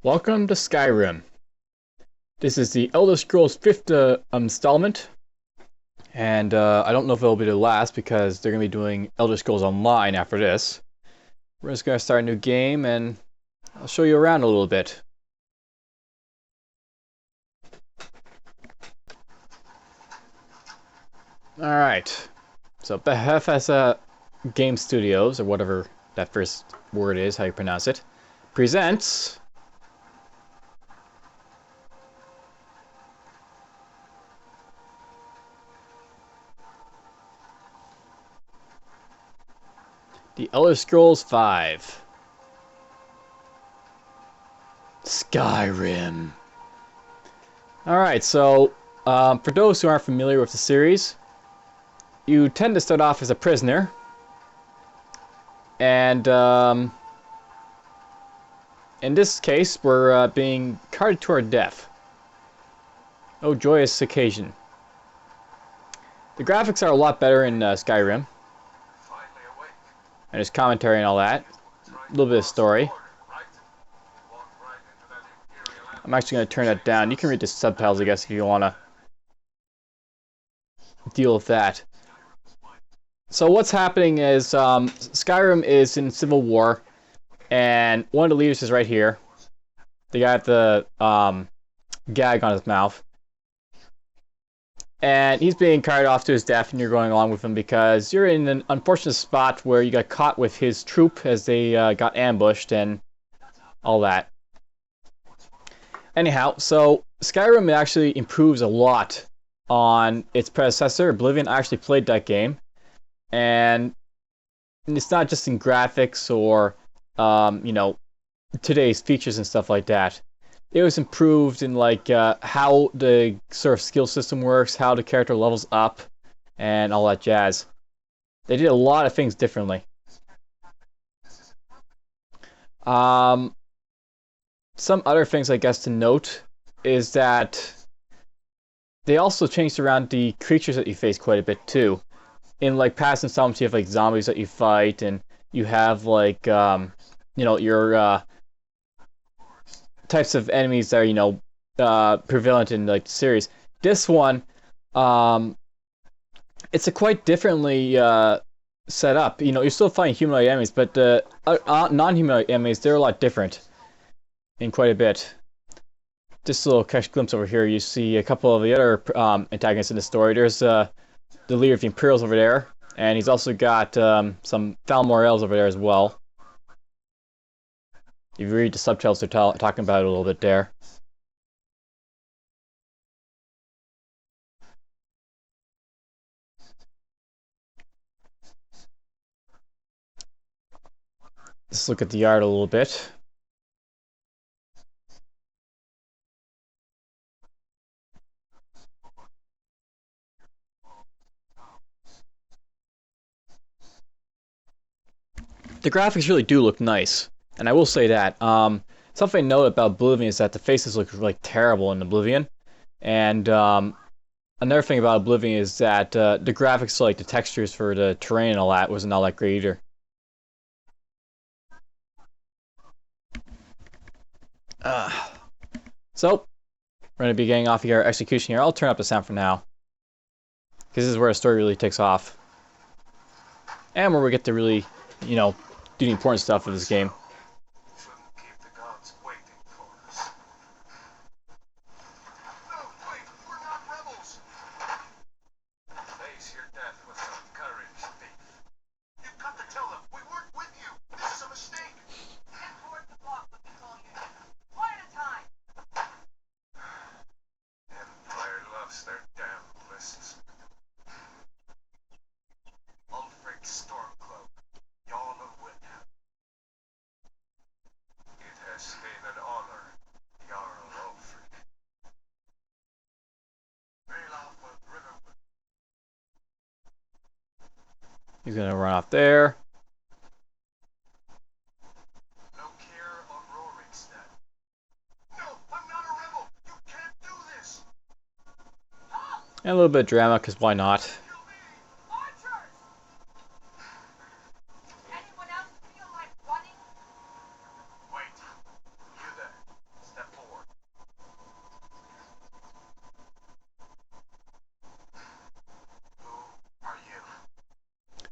Welcome to Skyrim. This is the Elder Scrolls 5th installment, and I don't know if it'll be the last because they're going to be doing Elder Scrolls Online after this. We're just going to start a new game, and I'll show you around a little bit. Alright, so Bethesda Game Studios, or whatever that first word is, how you pronounce it, presents The Elder Scrolls V. Skyrim. Alright, so for those who aren't familiar with the series, you tend to start off as a prisoner, and in this case, we're being carted to our death. Oh, joyous occasion. The graphics are a lot better in Skyrim, and there's commentary and all that. A little bit of story. I'm actually going to turn that down. You can read the subtitles, I guess, if you want to deal with that. So what's happening is Skyrim is in civil war, and one of the leaders is right here. The guy with the gag on his mouth. And he's being carried off to his death, and you're going along with him because you're in an unfortunate spot where you got caught with his troop as they got ambushed and all that. Anyhow, so Skyrim actually improves a lot on its predecessor, Oblivion. I actually played that game, and it's not just in graphics or today's features and stuff like that. It was improved in like how the sort of skill system works, how the character levels up, and all that jazz. They did a lot of things differently. Some other things I guess to note is that they also changed around the creatures that you face quite a bit too. In like past installments, you have like zombies that you fight, and you have like your types of enemies that are prevalent in like the series. This one, it's a quite differently set up. You're still fighting humanoid enemies, but the non-humanoid enemies, they're a lot different in quite a bit. Just a little catch glimpse over here, you see a couple of the other antagonists in the story. There's the leader of the Imperials over there, and he's also got some Falmorels over there as well. If you read the subtitles, they're talking about it a little bit there. Let's look at the art a little bit. The graphics really do look nice, and I will say that. Something I know about Oblivion is that the faces look like terrible in Oblivion, and another thing about Oblivion is that the graphics, like the textures for the terrain and all that, wasn't all that great either. So, we're going to be getting off our execution here. I'll turn up the sound for now, because this is where the story really takes off. And where we get to really, do the important stuff of this game. He's going to run off there. No care on Rorikstead. No, I'm not a rebel. You can't do this. And a little bit of drama, because why not?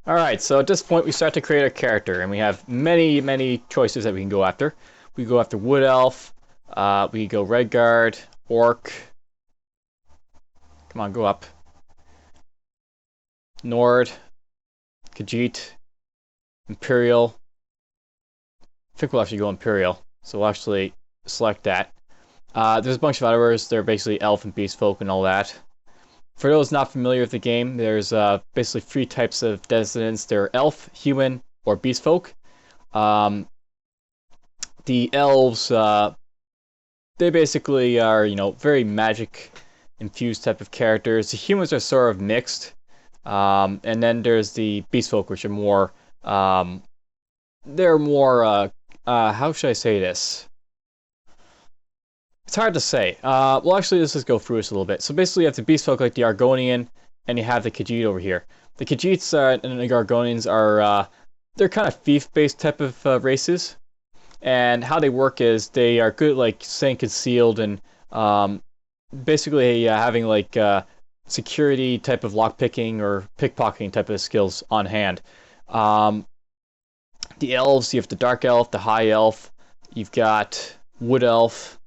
Alright, so at this point we start to create a character, and we have many, many choices that we can go after. We go after Wood Elf, we go Redguard, Orc. Come on, go up. Nord, Khajiit, Imperial. I think we'll actually go Imperial, so we'll actually select that. There's a bunch of others. They're basically elf and beast folk and all that. For those not familiar with the game, there's basically three types of descendants. They're elf, human, or beast folk. The elves, they basically are, very magic infused type of characters. The humans are sort of mixed. And then there's the beast folk, which are more, they're more, how should I say this? It's hard to say. Well, actually, let's just go through this a little bit. So basically, you have the beast folk like the Argonian, and you have the Khajiit over here. The Khajiits and the Argonians are, they're kind of thief-based type of races. And how they work is they are good at, like, staying concealed and basically having, like, security type of lockpicking or pickpocketing type of skills on hand. The elves, you have the dark elf, the high elf, you've got wood elf.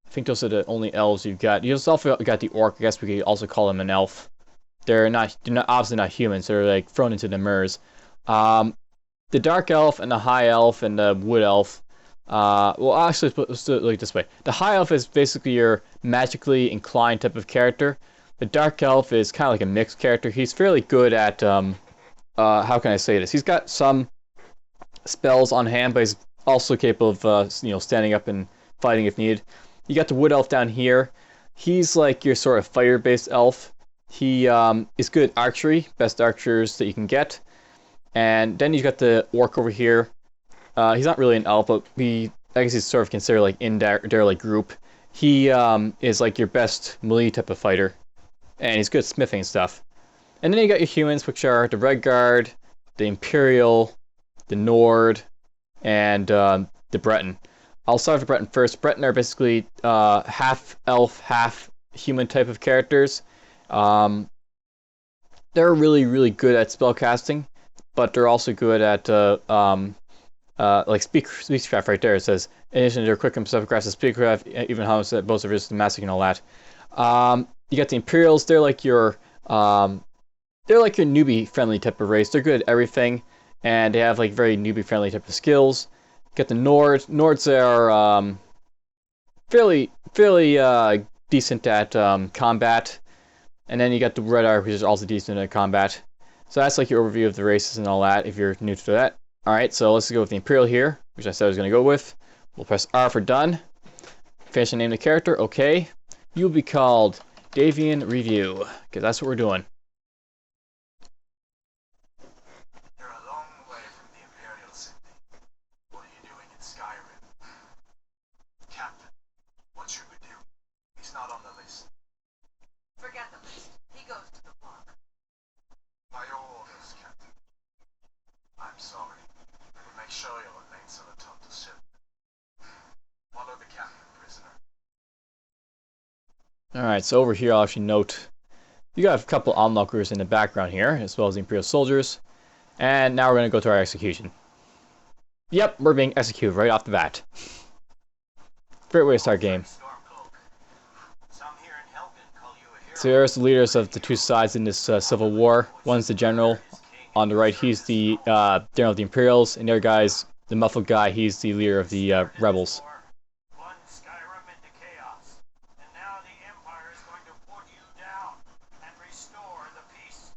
I think those are the only elves you've got. You also got the orc. I guess we could also call them an elf. They're obviously not humans. They're like thrown into the mirrors. The dark elf and the high elf and the wood elf. Well, actually, let's do it like this way. The high elf is basically your magically inclined type of character. The dark elf is kind of like a mixed character. He's fairly good at how can I say this? He's got some spells on hand, but he's also capable of standing up and fighting if needed. You got the wood elf down here. He's like your sort of fighter-based elf. He is good at archery, best archers that you can get. And then you got the orc over here. He's not really an elf, but I guess he's sort of considered like in their like group. He is like your best melee type of fighter, and he's good at smithing and stuff. And then you got your humans, which are the Redguard, the Imperial, the Nord, and the Breton. I'll start with Breton first. Breton are basically half elf, half human type of characters. They're really, really good at spellcasting, but they're also good at like speechcraft right there. It says, in addition to their quick and specific grasp of speechcraft, even how it's both of resist massacre and all that. You got the Imperials. They're like your newbie friendly type of race. They're good at everything, and they have like very newbie friendly type of skills. Get the Nords. Nords are fairly decent at combat, and then you got the Red Ark, which is also decent at combat. So that's like your overview of the races and all that. If you're new to that, all right. So let's go with the Imperial here, which I said I was going to go with. We'll press R for done. Finish and name the character. Okay. You'll be called Davian Review, because that's what we're doing. You're a long way from the Imperial city. What are you doing in Skyrim? Captain, what should we do? He's not on the list. Forget the list. He goes to the park. By your orders, Captain. I'm sorry. We'll make sure you'll remain so atop the ship. Follow the captain, prisoner. Alright, so over here I'll actually note you got a couple onlookers in the background here, as well as the Imperial soldiers. And now we're going to go to our execution. Yep, we're being executed right off the bat. Great way to start game. So there's the leaders of the two sides in this civil war. One's the general. On the right, he's the general of the Imperials. And the other guy's the muffled guy. He's the leader of the rebels. Skyrim into chaos, and now the Empire is going to put you down and restore the peace.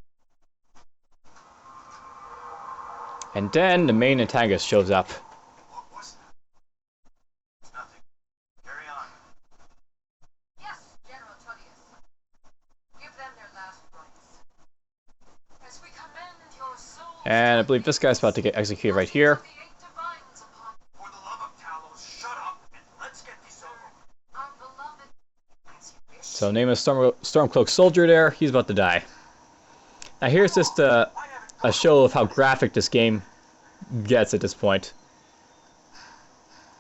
And then the main antagonist shows up. What was that? It's nothing. Carry on. Yes, General Tullius. Give them their last rites. As we commend your souls. And I believe this guy's about to get executed right here. For the love of Talos, shut up and let's get this over with. Our beloved. So name a Stormcloak soldier there. He's about to die. Now here's just a show of how graphic this game gets at this point.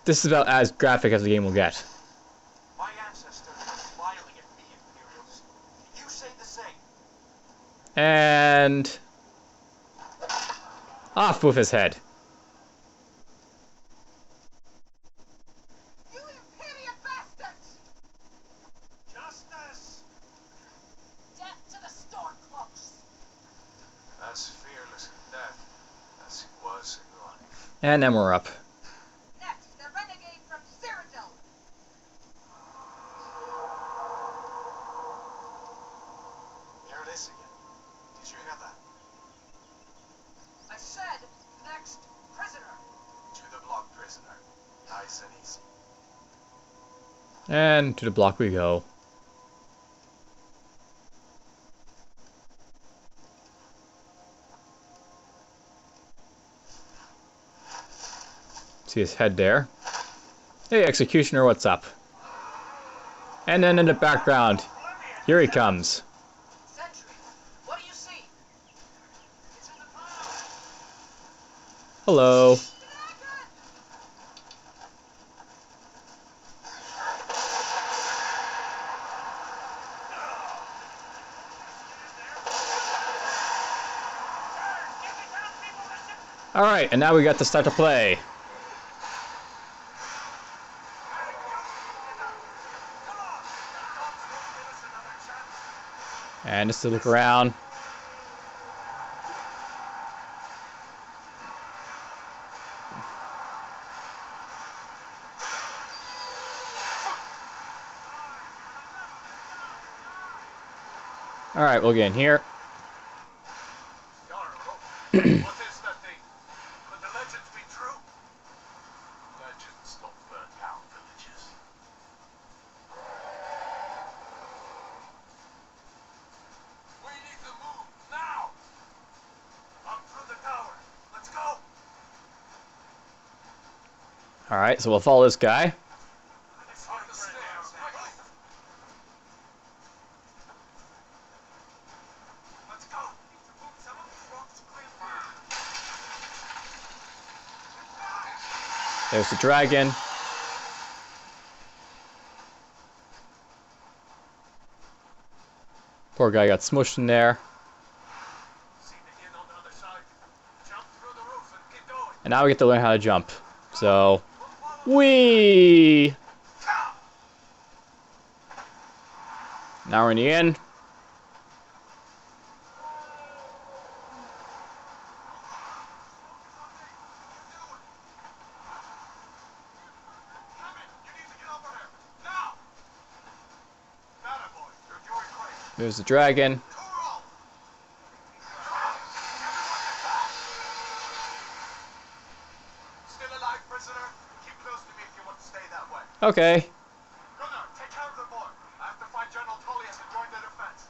This is about as graphic as the game will get. My ancestor was smiling at me, Imperials. You say the same. And Off with his head. You imperial bastards! Justice! Death to the Stormcloaks! As fearless in death as he was in life. And then we're up. Next, the renegade from Cyrodiil! Here it is again. Did you hear that? I said, next, prisoner! To the block, prisoner. Nice and easy. And to the block we go. See his head there. Hey, Executioner, what's up? And then in the background, here he comes. Sentry, what do you see? It's in the clouds! Hello. Alright, and now we got to start to play. And just to look around. Alright, we'll get in here. What is that thing? Could the legends be true? Legends don't burn down villages. We need to move now! Up through the tower. Let's go! Alright, so we'll follow this guy. It's on the stairs. Quickly! Let's go! Move some of these rocks clear. There's the dragon. Poor guy got smushed in there. See the inn on the other side. Jump through the roof and keep going. And now we get to learn how to jump. So, whee! Now we're in the inn. There's the dragon. Still alive, prisoner? Keep close to me if you want to stay that way. Okay. Gunnar, take care of the boy. I have to find General Tullius and join the defense.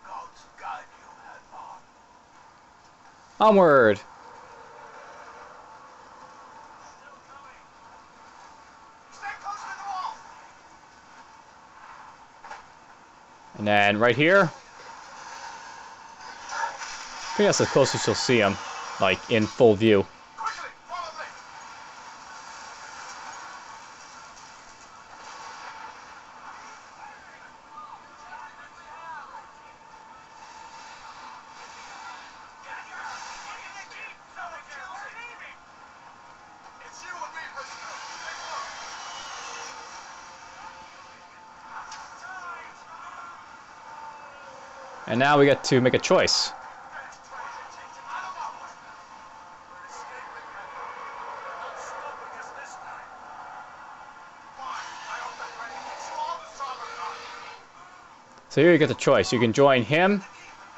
Gods guide you, Hadvar. Onward. Still coming. Stay close to the wall. And then right here. I think that's the closest you'll see him. Like, in full view. Quickly, follow me. It's you and me, prisoner. Take a look. And now we get to make a choice. So here you get the choice. You can join him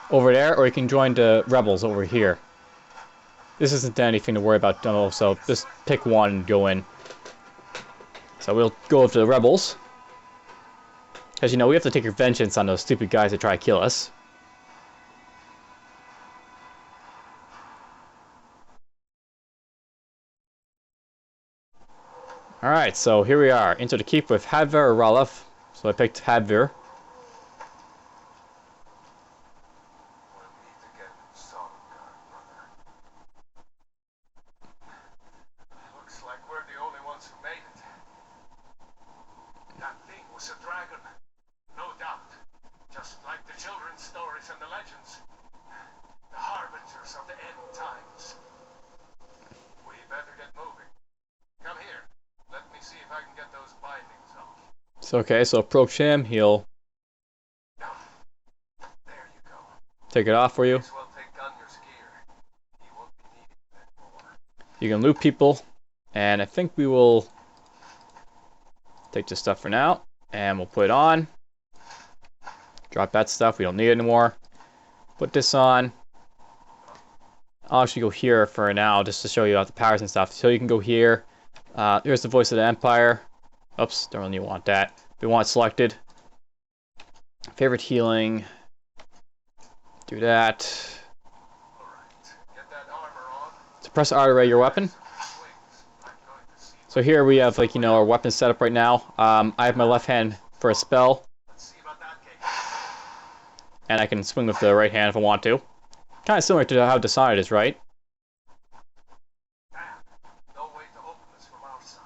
over there, or you can join the rebels over here. This isn't anything to worry about, so just pick one and go in. So we'll go with the rebels. Because, you know, we have to take vengeance on those stupid guys that try to kill us. Alright, so here we are. Into the keep with Hadvar or Ralof. So I picked Hadvar. We'll meet again in Solomgar, brother. Looks like we're the only ones who made it. That thing was a dragon. No doubt. Just like the children's stories and the legends. The harbingers of the end times. I can get those bindings off. It's okay, so approach him, he'll There you go. take it off for you. May as well take Gunner's gear. He won't be needing that more. You can loot people, and I think we will take this stuff for now, and we'll put it on. Drop that stuff, we don't need it anymore. Put this on. I'll actually go here for now, just to show you all the powers and stuff. So you can go here. Here's the voice of the Empire. Oops, don't really want that. We want it selected. Favorite healing. Do that. Alright, get that armor on. Suppress auto-ray your weapon. Swings. I'm going to see. So here we have, like, you know, our weapon setup right now. I have my left hand for a spell, Let's see about that cake. and I can swing with the right hand if I want to. Kind of similar to how Dishonored is, right? Damn. No way to open this from outside.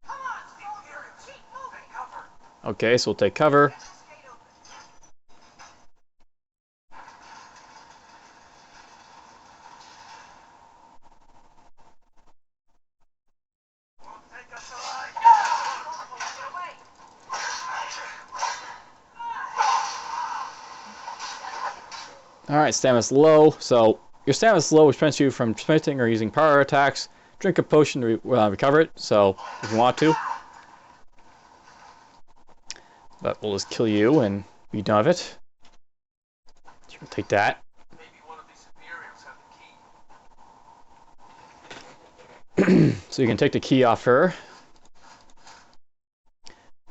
Come on, soldier! Keep moving! Take cover. Okay, so we'll take cover. Stay open. Won't take us alive. Get away! Alright, stamina's low, so your stamina's low, which prevents you from sprinting or using power attacks. Drink a potion to recover it, so if you want to. But we'll just kill you and be done with it. So we'll take that. Maybe one of these Imperials have the key. So you can take the key off her.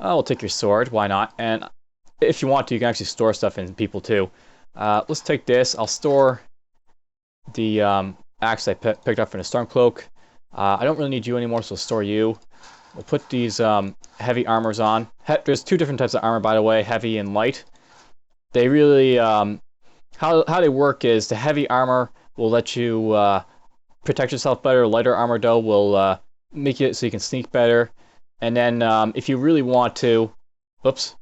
I'll take your sword, why not? And if you want to, you can actually store stuff in people too. Let's take this. I'll store the axe I picked up from the Stormcloak. I don't really need you anymore, so I'll store you. We'll put these heavy armors on. There's two different types of armor, by the way, heavy and light. They really, how they work is the heavy armor will let you protect yourself better. Lighter armor, though, will make it so you can sneak better. And then if you really want to, oops,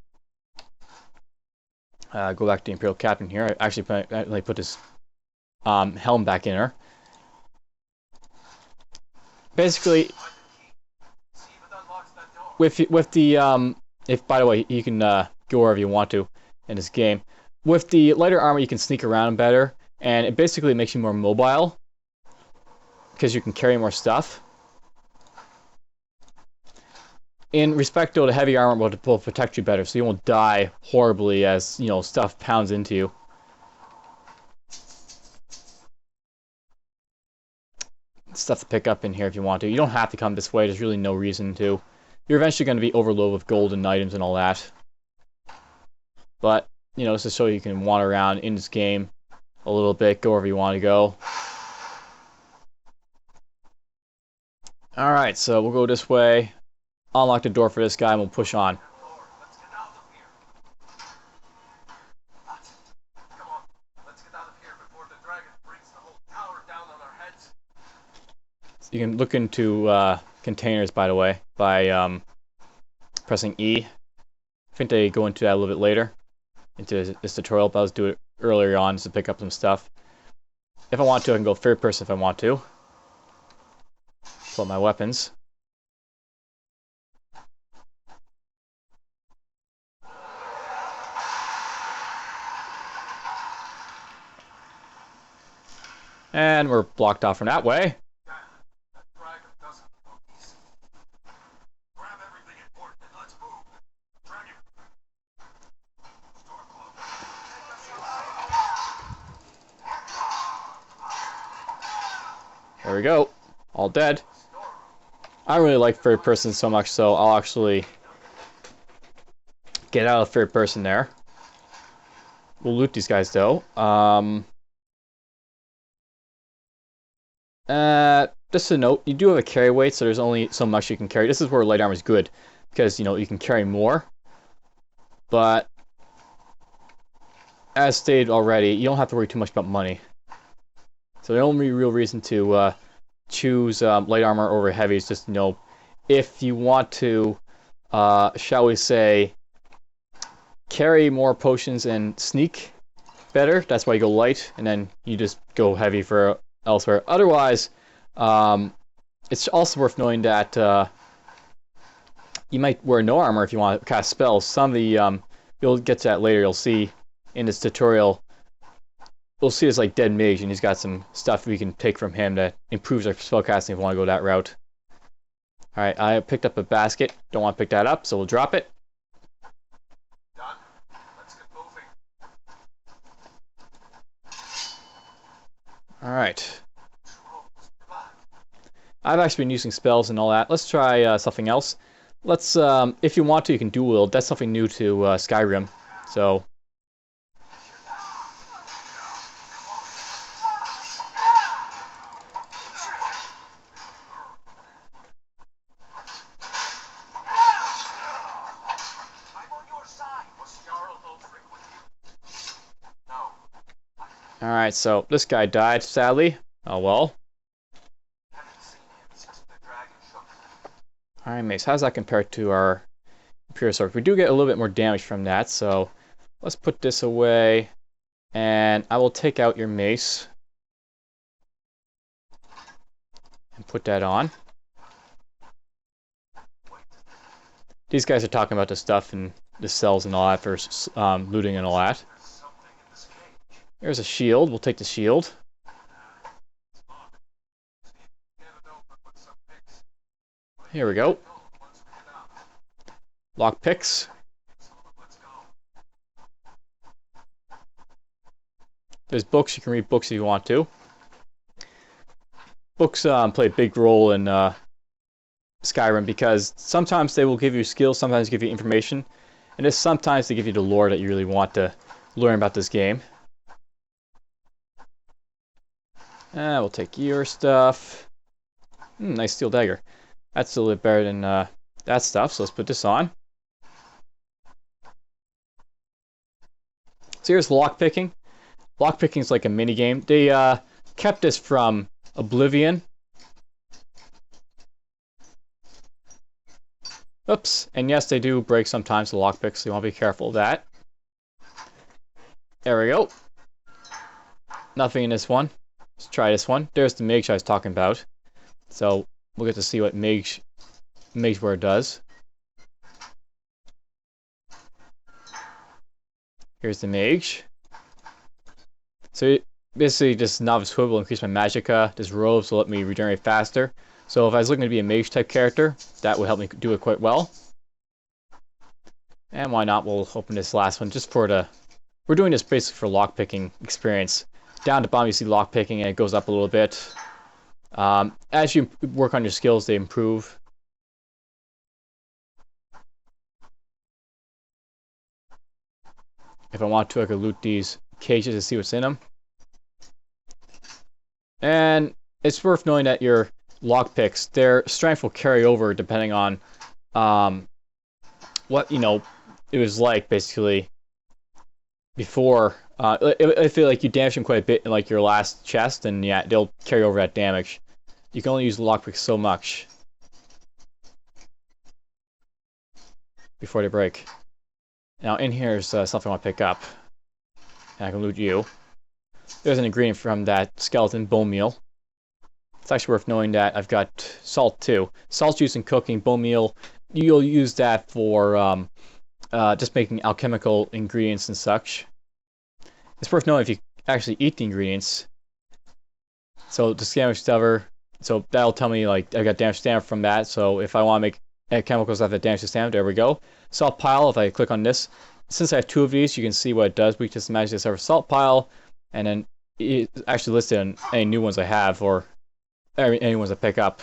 go back to the Imperial Captain here. I actually put this helm back in her. Basically, See if it unlocks that door. with the if by the way you can go wherever you want to in this game. With the lighter armor, you can sneak around better, and it basically makes you more mobile because you can carry more stuff. In respect to the heavy armor, will protect you better, so you won't die horribly as stuff pounds into you. Stuff to pick up in here if you want to. You don't have to come this way. There's really no reason to. You're eventually going to be overloaded with gold and items and all that. But just to show you can wander around in this game a little bit, go wherever you want to go. Alright, so we'll go this way. Unlock the door for this guy and we'll push on. Lord, let's get out of here. Come on, let's get out of here before the dragon brings the whole tower down on our heads. You can look into containers, by the way, by pressing E. I think they go into that a little bit later, into this tutorial, but I'll just do it earlier on just to pick up some stuff. If I want to, I can go third person if I want to. Pull out my weapons. And we're blocked off from that way. That dragon doesn't look easy. Grab everything important and let's move. Dragon. Stormcloak. There we go. All dead. I don't really like third person so much, so I'll actually get out of third person there. We'll loot these guys, though. Just a note, you do have a carry weight, so there's only so much you can carry. This is where light armor is good, because, you can carry more. But, as stated already, you don't have to worry too much about money. So the only real reason to choose light armor over heavy is just, if you want to, shall we say, carry more potions and sneak better, that's why you go light, and then you just go heavy for elsewhere. Otherwise, it's also worth knowing that you might wear no armor if you want to cast spells. Some of the you'll get to that later. You'll see in this tutorial. We'll see this like dead mage, and he's got some stuff we can take from him that improves our spellcasting if we want to go that route. All right, I picked up a basket. Don't want to pick that up, so we'll drop it. Done. Let's get moving. All right. I've actually been using spells and all that. Let's try something else. Let's, if you want to, you can dual wield. That's something new to Skyrim. So. I'm on your side. Was Jarl Ulfric with you? No. All right, so this guy died, sadly. Oh well. Haven't seen him since the dragon shook. All right, mace. How does that compare to our Imperial Sword? We do get a little bit more damage from that, so let's put this away. And I will take out your mace. And put that on. These guys are talking about the stuff and the cells and all that for looting and all that. There's something in this cage. There's a shield. We'll take the shield. It's locked. See, get it open with some picks. Here we go. Once we get out. Lock picks. So let's go. There's books. You can read books if you want to. Books play a big role in Skyrim because sometimes they will give you skills, sometimes give you information, and it's sometimes they give you the lore that you really want to learn about this game. We'll take your stuff. Nice steel dagger. That's a little bit better than that stuff, so let's put this on. So here's lockpicking. Lockpicking is like a mini game. They kept this from Oblivion. Oops, and yes, they do break sometimes, the lockpicks, so you want to be careful of that. There we go. Nothing in this one. Let's try this one. There's the mage I was talking about. So we'll get to see what mage word does. Here's the mage. So basically just novice hood will increase my magicka. This robes will let me regenerate faster. So if I was looking to be a mage type character, that would help me do it quite well. And why not, we'll open this last one just for the... We're doing this basically for lockpicking experience. Down to bottom you see lockpicking and it goes up a little bit. As you work on your skills, they improve. If I want to, I could loot these cages to see what's in them. And it's worth knowing that your lockpicks, their strength will carry over depending on what, you know, it was like basically before. I feel like you damaged them quite a bit in like your last chest, and yeah, they'll carry over that damage. You can only use lockpicks so much before they break. Now in here is something I want to pick up, and I can loot you. There's an ingredient from that skeleton, bone meal. It's actually worth knowing that I've got salt too. Salt's used in cooking. Bone meal, you'll use that for just making alchemical ingredients and such. It's worth knowing if you actually eat the ingredients. So the damage stamina, so that'll tell me like I got damage stamina from that. So if I want to make chemicals that have damage stamina, there we go. Salt pile. If I click on this, since I have two of these, you can see what it does. We just manage this over salt pile, and then it's actually listed on any new ones I have or any ones I pick up.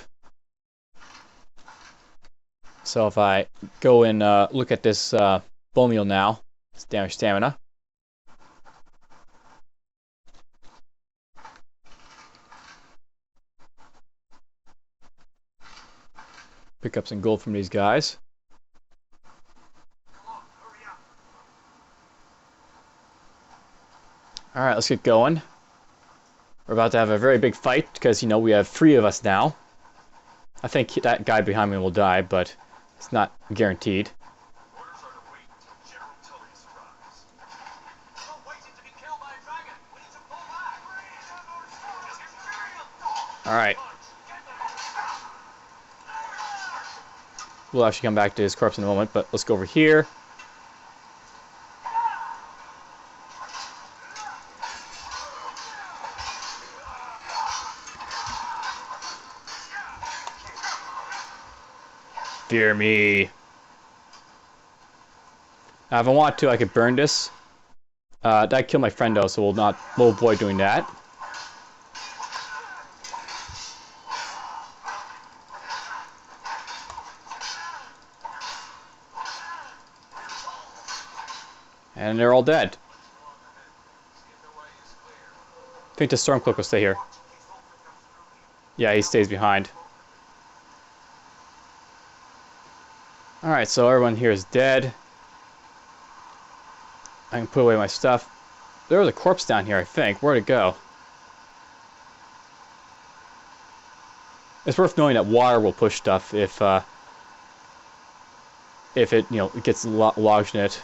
So if I go and look at this bone meal now, it's damage stamina. Pick up some gold from these guys. Come on, hurry up. Alright, let's get going. We're about to have a very big fight because, you know, we have 3 of us now. I think that guy behind me will die, but it's not guaranteed. Orders are to wait until General Tullius arrives. We're waiting to be killed by a dragon. We need to pull back. Alright. We'll actually come back to his corpse in a moment, but let's go over here. Fear me. Now, if I want to, I could burn this. That killed my friend though, so we'll avoid doing that. And they're all dead. I think the Stormcloak will stay here. Yeah, he stays behind. Alright, so everyone here is dead. I can put away my stuff. There was a corpse down here, I think. Where'd it go? It's worth knowing that water will push stuff if it, you know, it gets lodged in it.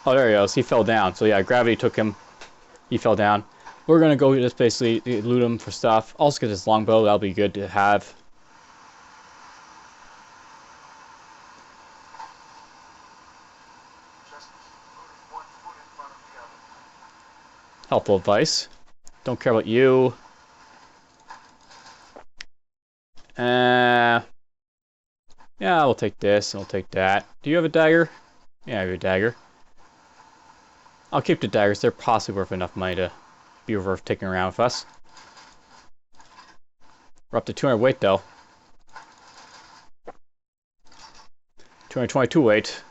Oh, there he goes. He fell down. So yeah, gravity took him. He fell down. We're gonna go just basically loot him for stuff. Also get this longbow. That'll be good to have. Just put one foot in front of the other. Helpful advice. Don't care about you. Yeah, we'll take this and we'll take that. Do you have a dagger? Yeah, I have a dagger. I'll keep the daggers. They're possibly worth enough money to be worth taking around with us. We're up to 200 weight though. 222 weight.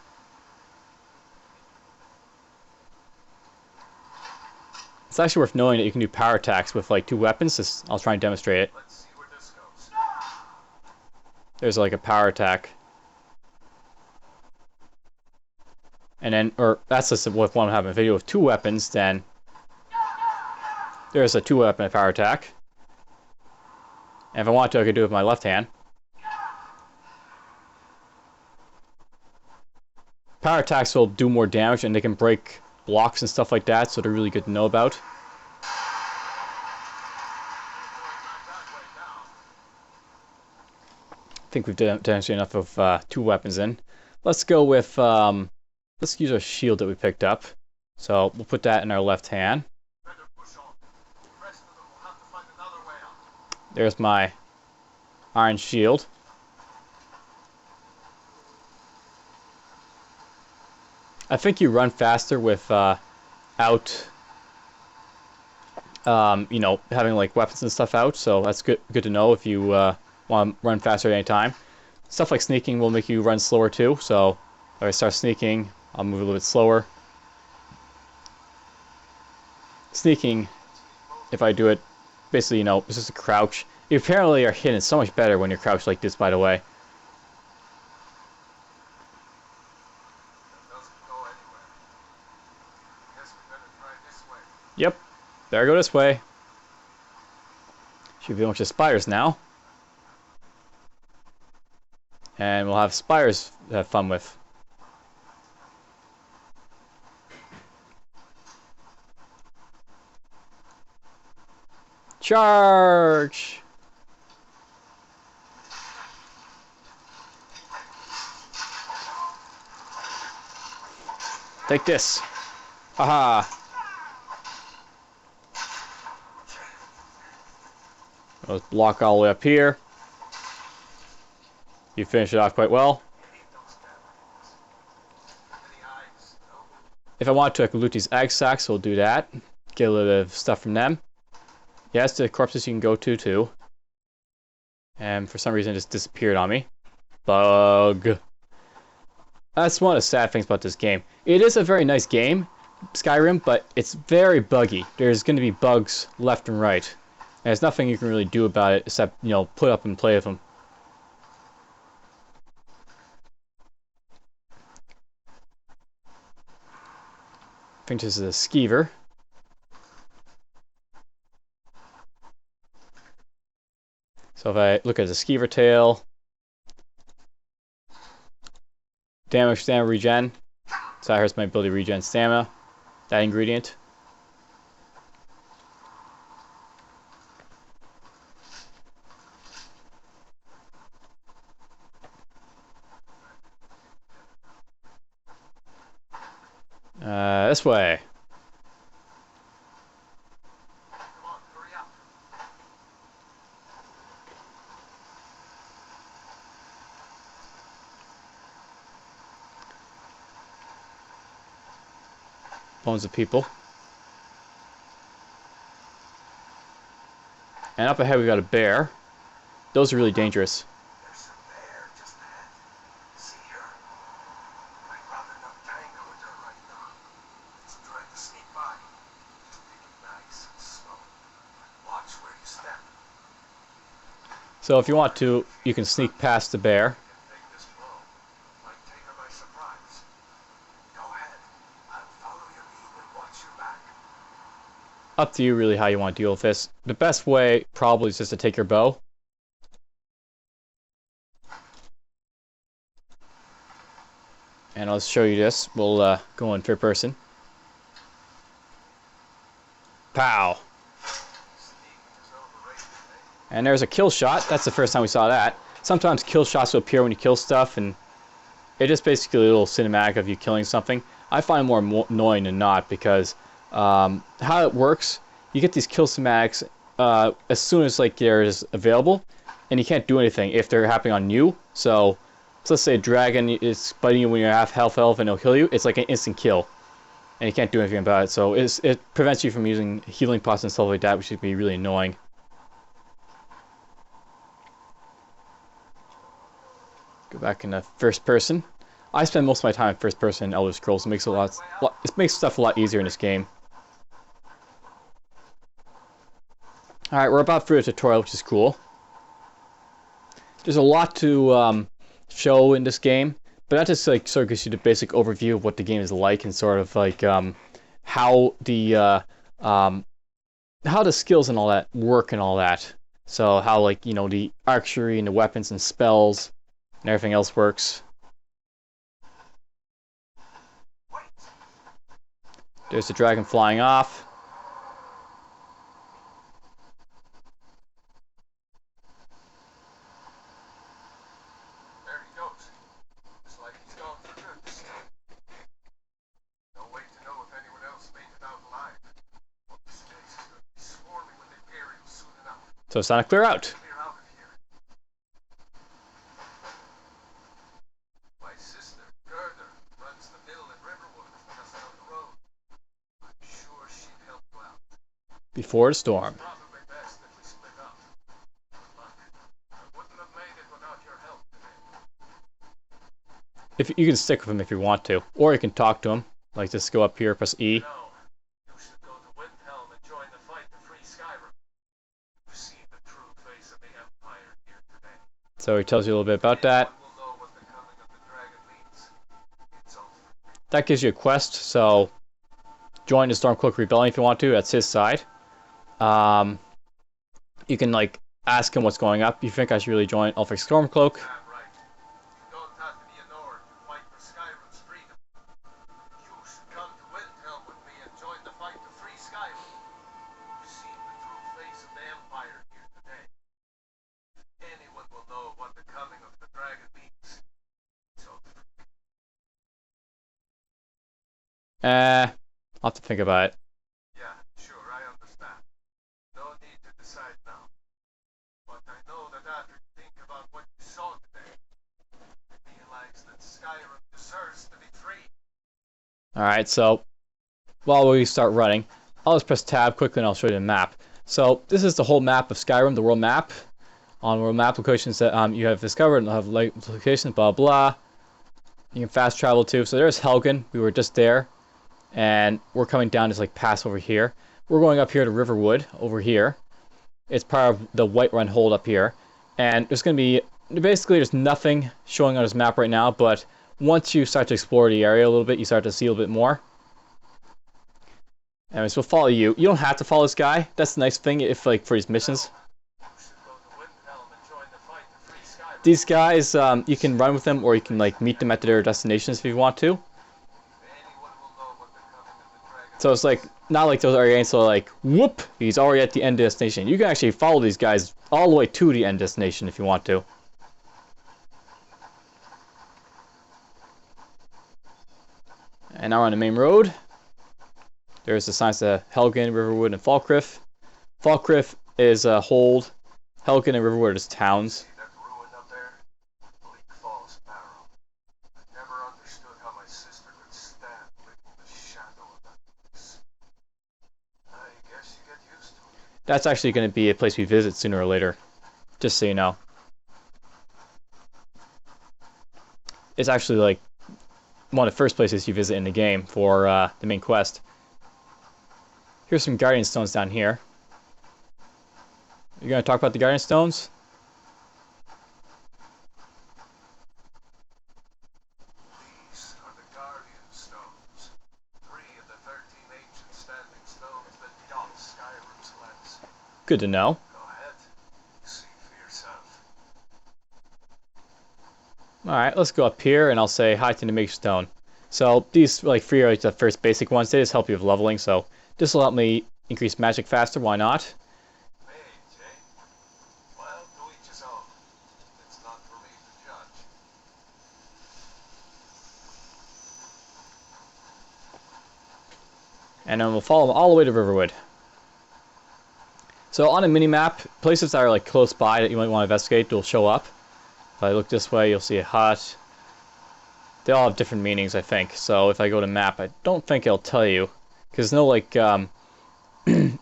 It's actually worth knowing that you can do power attacks with like 2 weapons. I'll try and demonstrate it. Let's see where this goes. There's like a power attack. And then, or that's just with one having a video with 2 weapons, then there's a 2-weapon power attack. And if I want to, I could do it with my left hand. Power attacks will do more damage and they can break blocks and stuff like that, so they're really good to know about. I think we've demonstrated enough of 2 weapons in. Let's go with, let's use our shield that we picked up. So we'll put that in our left hand. Better push on. The rest of them will have to find another way out. There's my iron shield. I think you run faster with you know, having like weapons and stuff out. So that's good to know if you want to run faster at any time. Stuff like sneaking will make you run slower too. So if I start sneaking, I'll move a little bit slower. Sneaking, if I do it, basically, you know, it's just a crouch. You apparently are hidden so much better when you're crouched like this, by the way. That doesn't go anywhere. Guess we better try this way. Yep, better go this way. Should be a bunch of spiders now. And we'll have spiders to have fun with. Charge! Take this. Haha. Let's block all the way up here. You finish it off quite well. If I want to, I can loot these egg sacks, so we'll do that. Get a little bit of stuff from them. Yes, the corpses you can go to too. And for some reason it just disappeared on me. Bug. That's one of the sad things about this game. It is a very nice game, Skyrim, but it's very buggy. There's going to be bugs left and right. And there's nothing you can really do about it except, you know, put up and play with them. I think this is a skeever. So if I look at the skeever tail, damage, stamina, regen. So that hurts my ability to regen stamina. That ingredient. This way. Come on, hurry up. Bones of people. And up ahead we got a bear. Those are really dangerous. There's a bear just ahead. See her? I'd rather not tangle with her right now. It's trying to sneak by. Just take it nice and slow. Watch where you step. So if you want to, you can sneak past the bear. Take this blow. Might take her by surprise. Go ahead. I'll follow your lead and watch your back. Up to you really how you want to deal with this. The best way probably is just to take your bow. And I'll show you this. We'll go in third person. Pow! And there's a kill shot. That's the first time we saw that. Sometimes kill shots will appear when you kill stuff, and it's just basically a little cinematic of you killing something. I find it more annoying than not, because how it works, you get these kill cinematics as soon as like they're available, and you can't do anything if they're happening on you. So let's say a dragon is biting you when you're half health and it'll kill you. It's like an instant kill, and you can't do anything about it. So it prevents you from using healing pots and stuff like that, which would be really annoying. Go back into first person. I spend most of my time in first person in Elder Scrolls. It makes it makes stuff a lot easier in this game. All right, we're about through a tutorial, which is cool. There's a lot to show in this game, but that just like sort of gives you the basic overview of what the game is like, and sort of like how the skills and all that work and all that. So how, like, you know, the archery and the weapons and spells and everything else works. There's the dragon flying off. There he goes. Looks like he's gone for good this time. No way to know if anyone else made it out alive. Well, this place is going to be swarming with Imperials soon enough. So it's time to clear out. Clear out of here. My sister, Gerda, runs the mill in Riverwood, just down the road. I'm sure she'd help you out. Before the storm. Probably best if we split up. Look, I wouldn't have made it without your help today. If you can stick with him if you want to, or you can talk to him. Like, just go up here, press E. No, you should go to Windhelm and join the fight to free Skyrim. You've seen the true face of the Empire here today. So he tells you a little bit about that. Anyone will know what the coming of the dragon means. It's over. That gives you a quest, so join the Stormcloak Rebellion if you want to. That's his side. You can, like, ask him what's going up. You think I should really join Ulfric Stormcloak? Damn right. You don't have to be a Nord to fight for Skyrim's freedom. You should come to Windhelm with me and join the fight to free Skyrim. You've seen the true face of the Empire here today. Anyone will know what the coming of the dragon means. It's over. I'll have to think about it. Yeah, sure, I understand. No need to decide now. But I know that after you think about what you saw today, you realize that Skyrim deserves to be free. Alright, so while we start running, I'll just press tab quickly and I'll show you the map. So this is the whole map of Skyrim, the world map. On world map locations that you have discovered, and have locations, blah blah. You can fast travel to. So there's Helgen. We were just there, and we're coming down just like past over here. We're going up here to Riverwood over here. It's part of the Whiterun hold up here, and there's going to be basically there's nothing showing on this map right now. But once you start to explore the area a little bit, you start to see a little bit more. Anyway, so we'll follow you. You don't have to follow this guy. That's the nice thing, if like for these missions. You should go to Windhelm and join the fight to free Skyrim. These guys, you can run with them, or you can like meet them at their destinations if you want to. Anyone will know what the coming of the dragon. So it's like not like those Arians, so like whoop, he's already at the end destination. You can actually follow these guys all the way to the end destination if you want to. And now we're on the main road. There's the signs of Helgen, Riverwood, and Falkriff. Falkriff is Hold. Helgen and Riverwood is towns. See that ruin up there? Bleak Falls Barrow. I never understood how my sister could stand living in the shadow of that place. I guess you get used to it. That's actually going to be a place we visit sooner or later. Just so you know. It's actually like one of the first places you visit in the game for the main quest. Here's some Guardian Stones down here. You gonna talk about the Guardian Stones? These are the Guardian Stones. 3 of the 13 ancient standing stones that dot Skyrim's landscape. Good to know. Go ahead. See for yourself. Alright, let's go up here and I'll say hi to the Mage Stone. So these like 3 are like the first basic ones. They just help you with leveling, so this will help me increase magic faster, why not? Mage, eh? Well, to each his own. It's not for me to judge. And then we'll follow them all the way to Riverwood. So on a mini-map, places that are like close by that you might want to investigate will show up. If I look this way, you'll see a hut. They all have different meanings, I think. So if I go to map, I don't think it'll tell you. Because no, like, it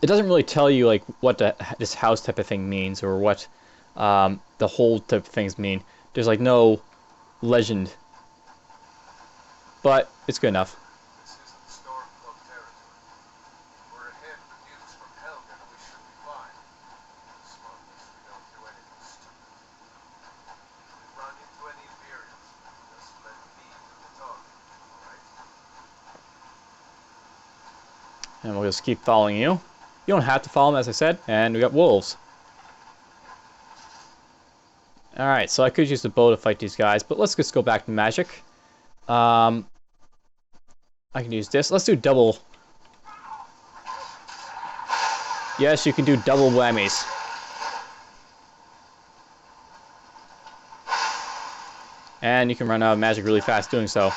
doesn't really tell you like what this house type of thing means or what the whole type of things mean. There's like no legend. But it's good enough. This isn't Stormcloak territory. We're ahead of the news from Helgen and we should be fine. As long as we don't do anything stupid. If we run into any Imperials, just let me do the talking, alright? And we'll just keep following you. You don't have to follow them, as I said. And we got wolves. Alright, so I could use the bow to fight these guys, but let's just go back to magic. I can use this. Let's do double. Yes, you can do double whammies. And you can run out of magic really fast doing so.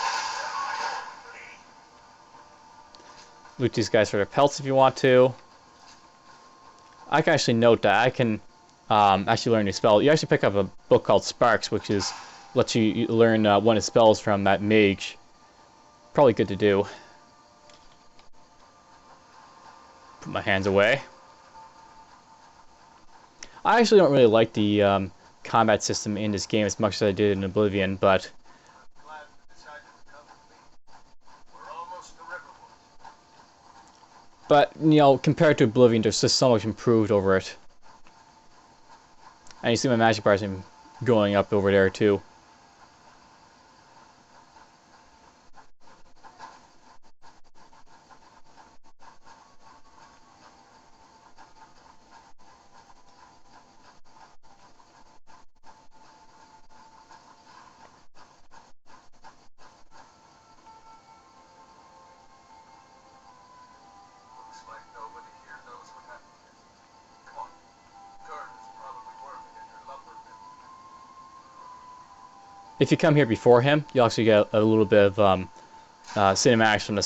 Loot these guys for their pelts if you want to. I can actually note that I can actually learn a new spell. You actually pick up a book called Sparks, which is lets you learn one of the spells from that mage. Probably good to do. Put my hands away. I actually don't really like the combat system in this game as much as I did in Oblivion, but I'm glad you decided to come with me. We're almost to Riverwood. you know, compared to Oblivion, there's just so much improved over it. And you see my magic bars going up over there too. Looks like nobody here knows what happened yet. Come on. Kurt is probably working at your lumber mill. If you come here before him, you'll actually get a little bit of cinematics from the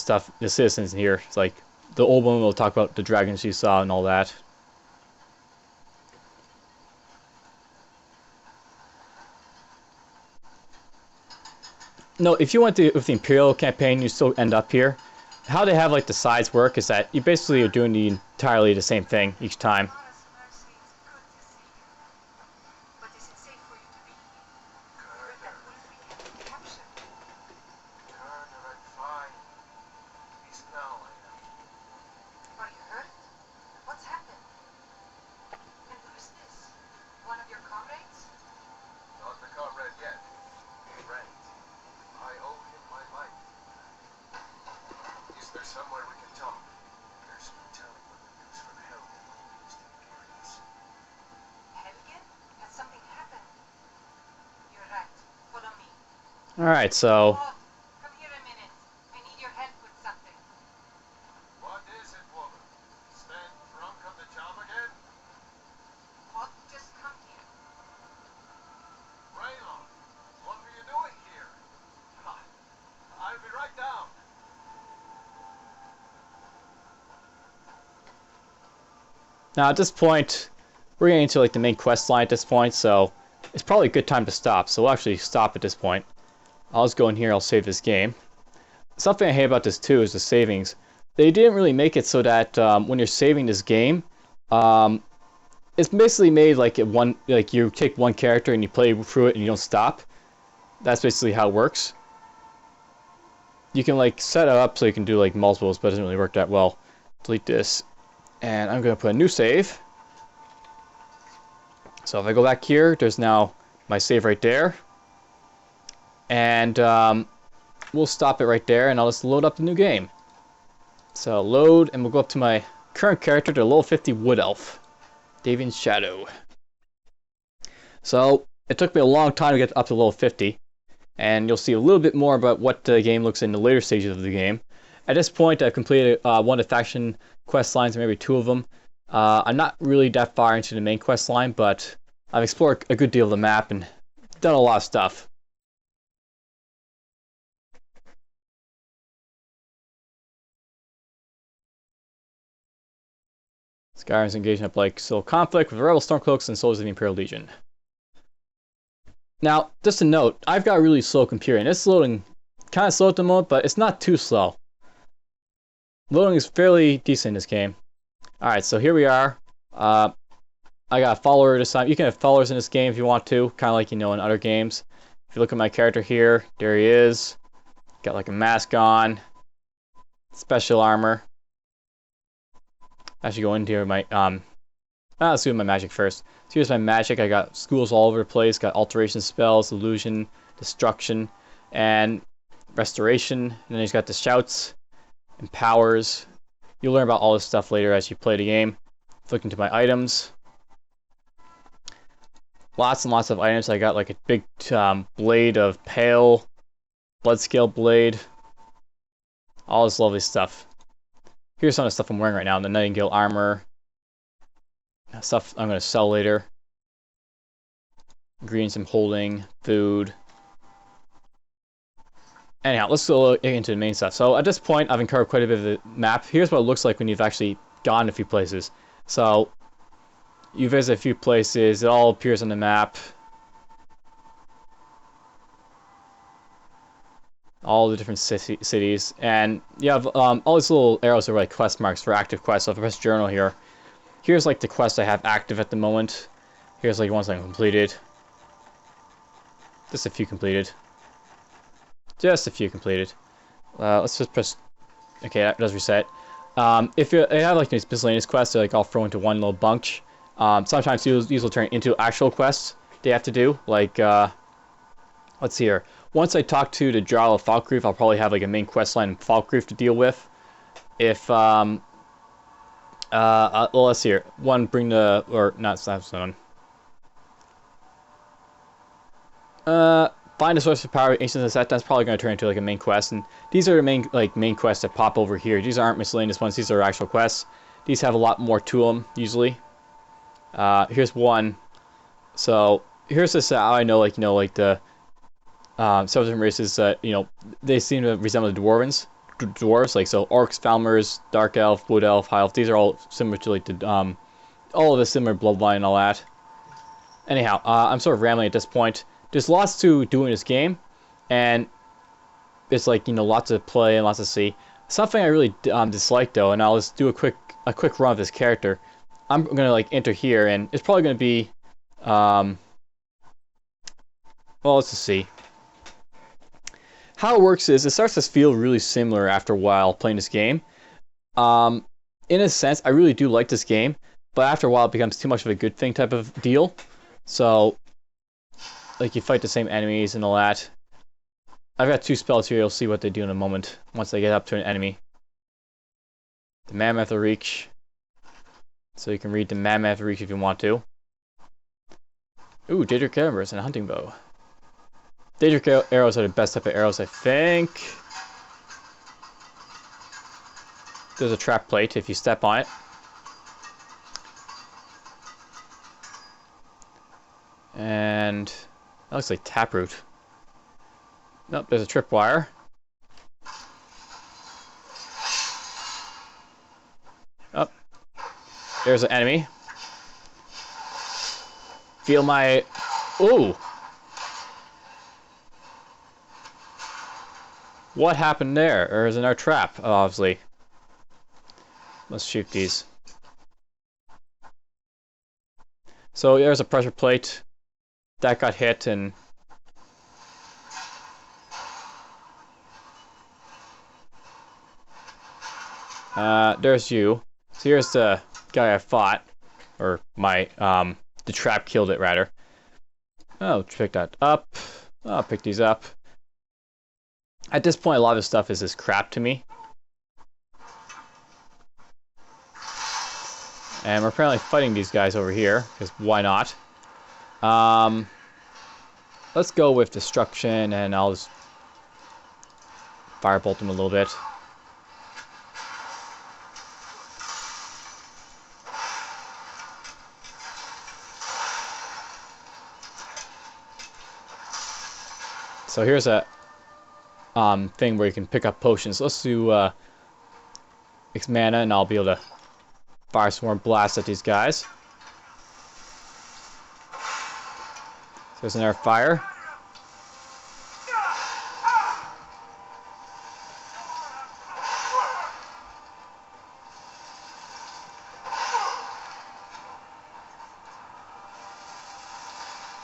citizens here. It's like the old one will talk about the dragons you saw and all that. No, if you went with the Imperial campaign, you still end up here. How they have like the sides work is that you basically are doing entirely the same thing each time. Honest mercy, it's good to see you. But is it safe for you to be here? With that wolf we can't capture. Turner, I'm fine. At least now I am. Are you hurt? What's happened? And who's this? One of your comrades? Not the comrade yet. Friend. I owe him my life. Is there somewhere we can talk? There's no telling what the news from Helgen will news to Imperials. Helgen? Has something happened? You're right. Follow me. Alright, so Oh, come here a minute. I need your help with something. What is it, woman? Stand drunk on the job again? What? Just come here. Raylon, what are you doing here? I'll be right down. Now at this point, we're getting into like the main quest line at this point, so it's probably a good time to stop. So we'll actually stop at this point. I'll just go in here, I'll save this game. Something I hate about this too is the savings. They didn't really make it so that when you're saving this game, it's basically made like you take one character and you play through it and you don't stop. That's basically how it works. You can like set it up so you can do like multiples, but it doesn't really work that well. Delete this, and I'm gonna put a new save. So if I go back here, there's now my save right there, and we'll stop it right there, and I'll just load up the new game. So load, and we'll go up to my current character, the level 50 Wood Elf, Davian Shadow. So it took me a long time to get up to level 50, and you'll see a little bit more about what the game looks in the later stages of the game. At this point, I've completed one of the faction quest lines, maybe two of them. I'm not really that far into the main quest line, but I've explored a good deal of the map and done a lot of stuff. Skyrim's engaging up like civil conflict with rebel stormcloaks and soldiers of the Imperial Legion. Now, just a note, I've got a really slow computer, and it's loading kind of slow at the moment, but it's not too slow. Loading is fairly decent in this game. Alright, so here we are. I got a follower this time. You can have followers in this game if you want to, kind of like in other games. If you look at my character here, there he is. Got like a mask on, special armor. I should go into my let's do my magic first. So here's my magic. I got schools all over the place. Got alteration spells, illusion, destruction, and restoration. And then he's got the shouts and powers. You'll learn about all this stuff later as you play the game. Look into my items. Lots and lots of items. I got like a big blade of pale, bloodscale blade. All this lovely stuff. Here's some of the stuff I'm wearing right now. The Nightingale armor. Stuff I'm going to sell later. Ingredients I'm holding. Food. Anyhow, let's go into the main stuff. So at this point, I've uncovered quite a bit of the map. Here's what it looks like when you've actually gone a few places. So you visit a few places. It all appears on the map. All the different cities, and you have all these little arrows are like quest marks for active quests. So if I press journal here, here's like the quests I have active at the moment. Here's like ones I've completed. Just a few completed. Just a few completed. Let's just press. Okay, that does reset. If you have like these miscellaneous quests, they're like all thrown into one little bunch. Sometimes these will turn into actual quests they have to do. Like, let's see here. Once I talk to the Jarl of Falkreath, I'll probably have like a main quest line in Falkreath to deal with. If well, let's see here. One, bring the not Snapstone. Find a source of power, ancient set. That's probably going to turn into like a main quest, and these are the main quests that pop over here. These aren't miscellaneous ones. These are actual quests. These have a lot more to them usually. Here's one. So here's this how I know like the several different races they seem to resemble the dwarves, like so orcs, falmers, dark elf, wood elf, high elf. These are all similar to like the all of a similar bloodline and all that. Anyhow, I'm sort of rambling at this point. There's lots to do in this game, and it's like lots to play and lots to see. Something I really dislike though, and I'll just do a quick run of this character. I'm gonna like enter here, and it's probably gonna be well, let's just see. How it works is it starts to feel really similar after a while playing this game. In a sense, I really do like this game, but after a while it becomes too much of a good thing type of deal. So, like you fight the same enemies and all that. I've got two spells here, you'll see what they do in a moment once they get up to an enemy. The Mammoth Reach. So you can read the Mammoth Reach if you want to. Ooh, Daedric Arrows and a hunting bow. Daedric arrows are the best type of arrows, I think. There's a trap plate if you step on it. And that looks like taproot. Nope, there's a tripwire. There's an enemy. Feel my... Ooh! What happened there? Or is it our trap? Oh, obviously. Let's shoot these. So there's a pressure plate. That got hit and... there's you. So here's the guy I fought. Or my, the trap killed it, rather. Oh, pick that up. I'll pick these up. At this point, a lot of this stuff is just crap to me. And we're apparently fighting these guys over here, because why not? Let's go with destruction, and I'll just firebolt them a little bit. So here's a thing where you can pick up potions. Let's do X mana, and I'll be able to fire some more blasts at these guys. So there's another fire.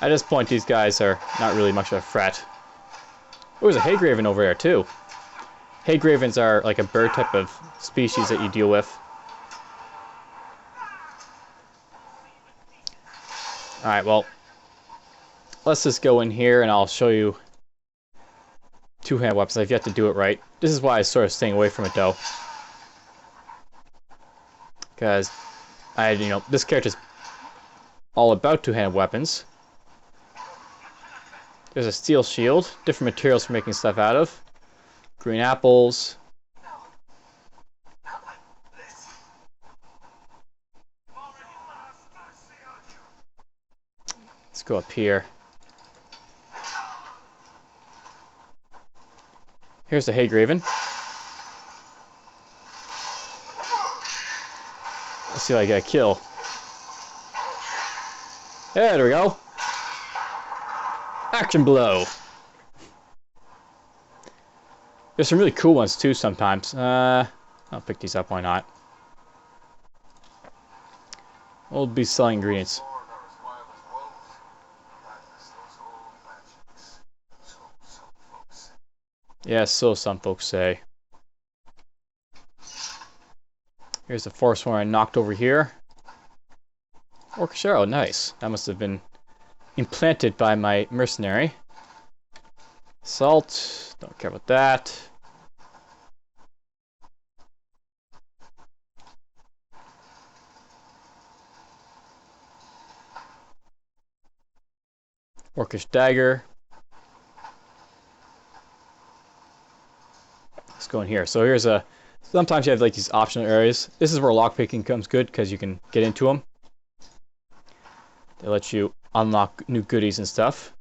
At this point, these guys are not really much of a threat. Oh, there's a Haygraven over there, too. Haygravens are like a bird type of species that you deal with. Alright, well, let's just go in here and I'll show you two-handed weapons. I've yet to do it right. This is why I sort of staying away from it, though. Because, this character's all about two-handed weapons. There's a steel shield, different materials for making stuff out of. Green apples. Let's go up here. Here's the Haygraven. Let's see if I get a kill. Yeah, there we go. Action blow. There's some really cool ones too sometimes. I'll pick these up, why not? We'll be selling ingredients. Yes, so some folks say. Here's the first one I knocked over here. Orcish arrow, nice. That must have been implanted by my mercenary. Salt, don't care about that. Orcish dagger. Let's go in here. So here's a... Sometimes you have like these optional areas. This is where lockpicking comes good because you can get into them. They let you unlock new goodies and stuff.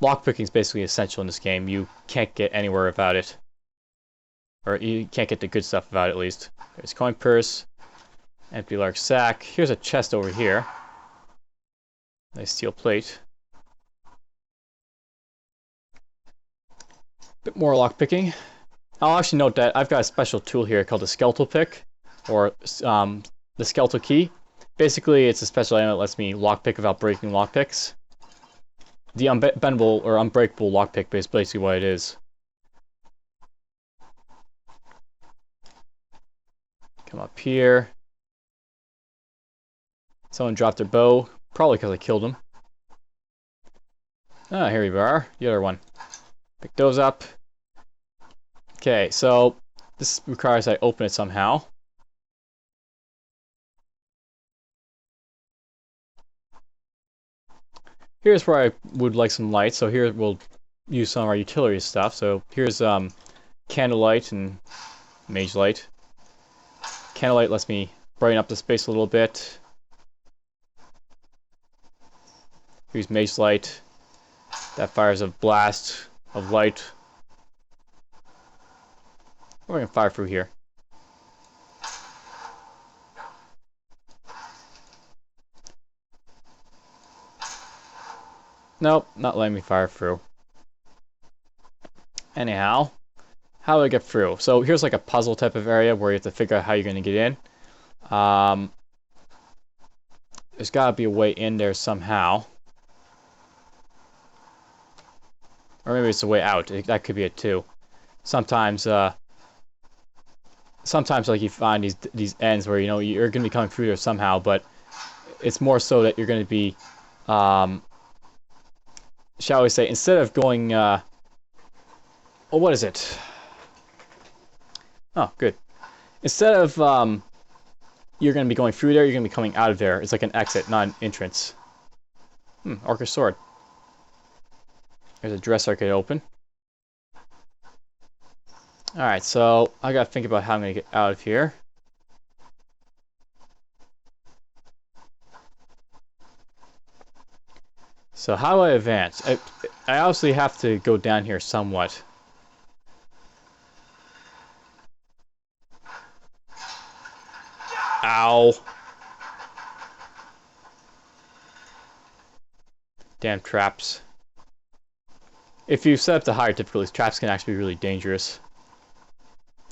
Lockpicking is basically essential in this game. You can't get anywhere without it. Or you can't get the good stuff without it, at least. There's coin purse. Empty large sack. Here's a chest over here. Nice steel plate. Bit more lockpicking. I'll actually note that I've got a special tool here called the skeletal pick. Or the skeletal key. Basically, it's a special item that lets me lockpick without breaking lockpicks. The unbendable or unbreakable lockpick is basically what it is. Come up here. Someone dropped their bow, probably because I killed him. Ah, here we are. The other one. Pick those up. Okay, so this requires I open it somehow. Here's where I would like some light. So here we'll use some of our utility stuff. So here's candlelight and mage light. Candlelight lets me brighten up the space a little bit. Here's mage light. That fires a blast of light. We're gonna fire through here. Nope, not letting me fire through. Anyhow, how do I get through? So here's like a puzzle type of area where you have to figure out how you're going to get in. There's got to be a way in there somehow. Or maybe it's a way out. That could be it too. Sometimes like you find these ends where, you know, you're going to be coming through there somehow, but it's more so that you're going to be, shall we say, instead of going, oh, what is it? Oh, good. Instead of, you're going to be going through there, you're going to be coming out of there. It's like an exit, not an entrance. Orcish sword. There's a dresser I could open. Alright, so I gotta think about how I'm gonna get out of here. So how do I advance? I obviously have to go down here somewhat. Ow. Damn traps. If you set up to higher difficulties, traps can actually be really dangerous.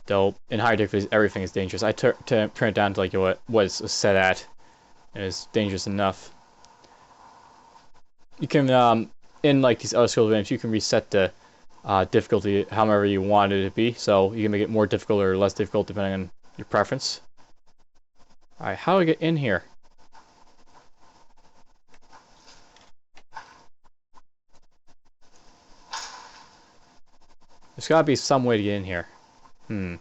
Though, in higher difficulties, everything is dangerous. I turn it down to like what it's set at. And it's dangerous enough. You can, in like these other skill games, you can reset the difficulty however you want it to be. So you can make it more difficult or less difficult depending on your preference. Alright, how do I get in here? There's gotta be some way to get in here. I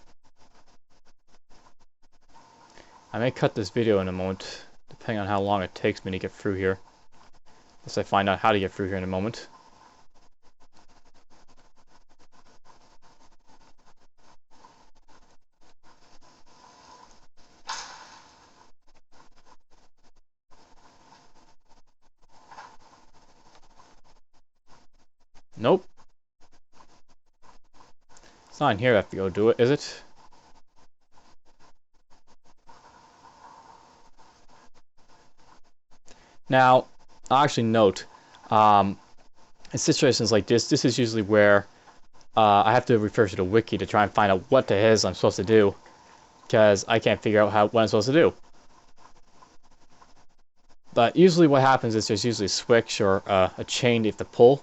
may cut this video in a moment, depending on how long it takes me to get through here. Unless I find out how to get through here in a moment. Nope. It's not in here I have to go do it, is it? Now, I'll actually note, in situations like this is usually where I have to refer to the wiki to try and find out what the hell I'm supposed to do. Because I can't figure out what I'm supposed to do. But usually what happens is there's usually a switch or a chain you have to pull.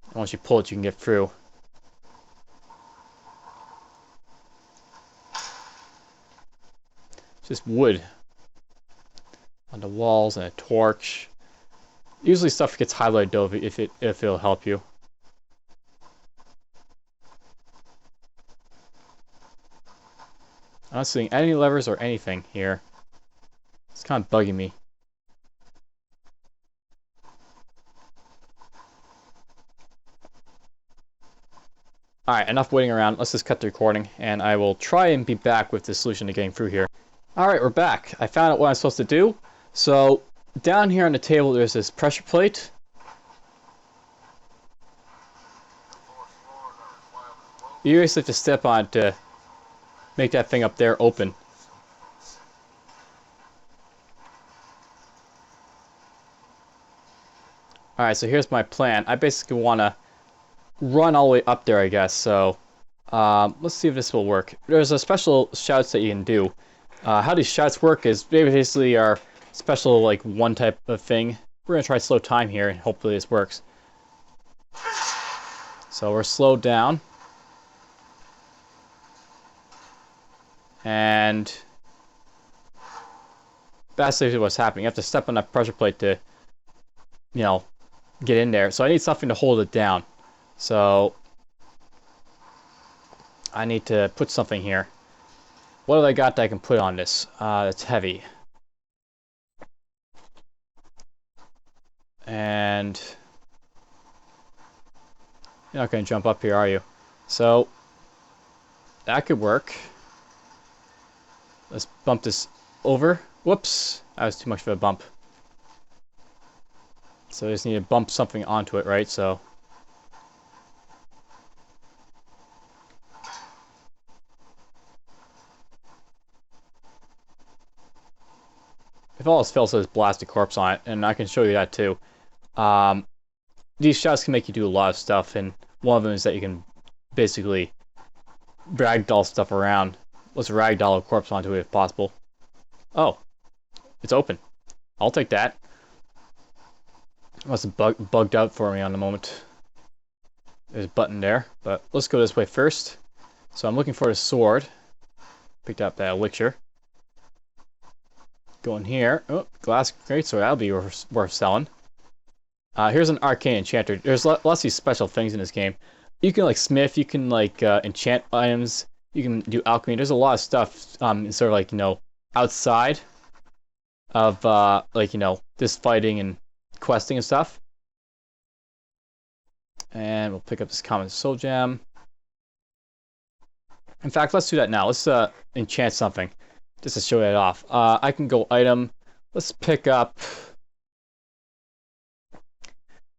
And once you pull it, you can get through. It's just wood on the walls and a torch. Usually stuff gets highlighted though if it'll help you. I'm not seeing any levers or anything here. It's kind of bugging me. Alright, enough waiting around. Let's just cut the recording, and I will try and be back with the solution to getting through here. Alright, we're back. I found out what I'm supposed to do. So, down here on the table there's this pressure plate. You basically have to step on it to make that thing up there open. Alright, so here's my plan. I basically want to run all the way up there, I guess. So, let's see if this will work. There's a special shouts that you can do. How these shouts work is they basically are special, like, one type of thing. We're going to try slow time here, and hopefully this works. So we're slowed down. And that's basically what's happening. You have to step on that pressure plate to, you know, get in there. So I need something to hold it down. So I need to put something here. What have I got that I can put on this? That's heavy. And you're not going to jump up here, are you? So that could work. Let's bump this over. Whoops, that was too much of a bump. So I just need to bump something onto it, right? So if all else fails, so just blast a corpse on it, and I can show you that too. These shots can make you do a lot of stuff, and one of them is that you can basically ragdoll stuff around. Let's ragdoll a corpse onto it if possible. Oh, it's open. I'll take that. Must have bugged out for me on the moment. There's a button there, but let's go this way first. So I'm looking for the sword. Picked up that elixir. Go in here. Oh, glass greatsword. That'll be worth selling. Here's an arcane enchanter. There's lots of these special things in this game. You can like smith. You can like enchant items. You can do alchemy. There's a lot of stuff. Sort of like outside of like this fighting and questing and stuff. And we'll pick up this common soul gem. In fact, let's do that now. Let's enchant something just to show it off. I can go item. Let's pick up.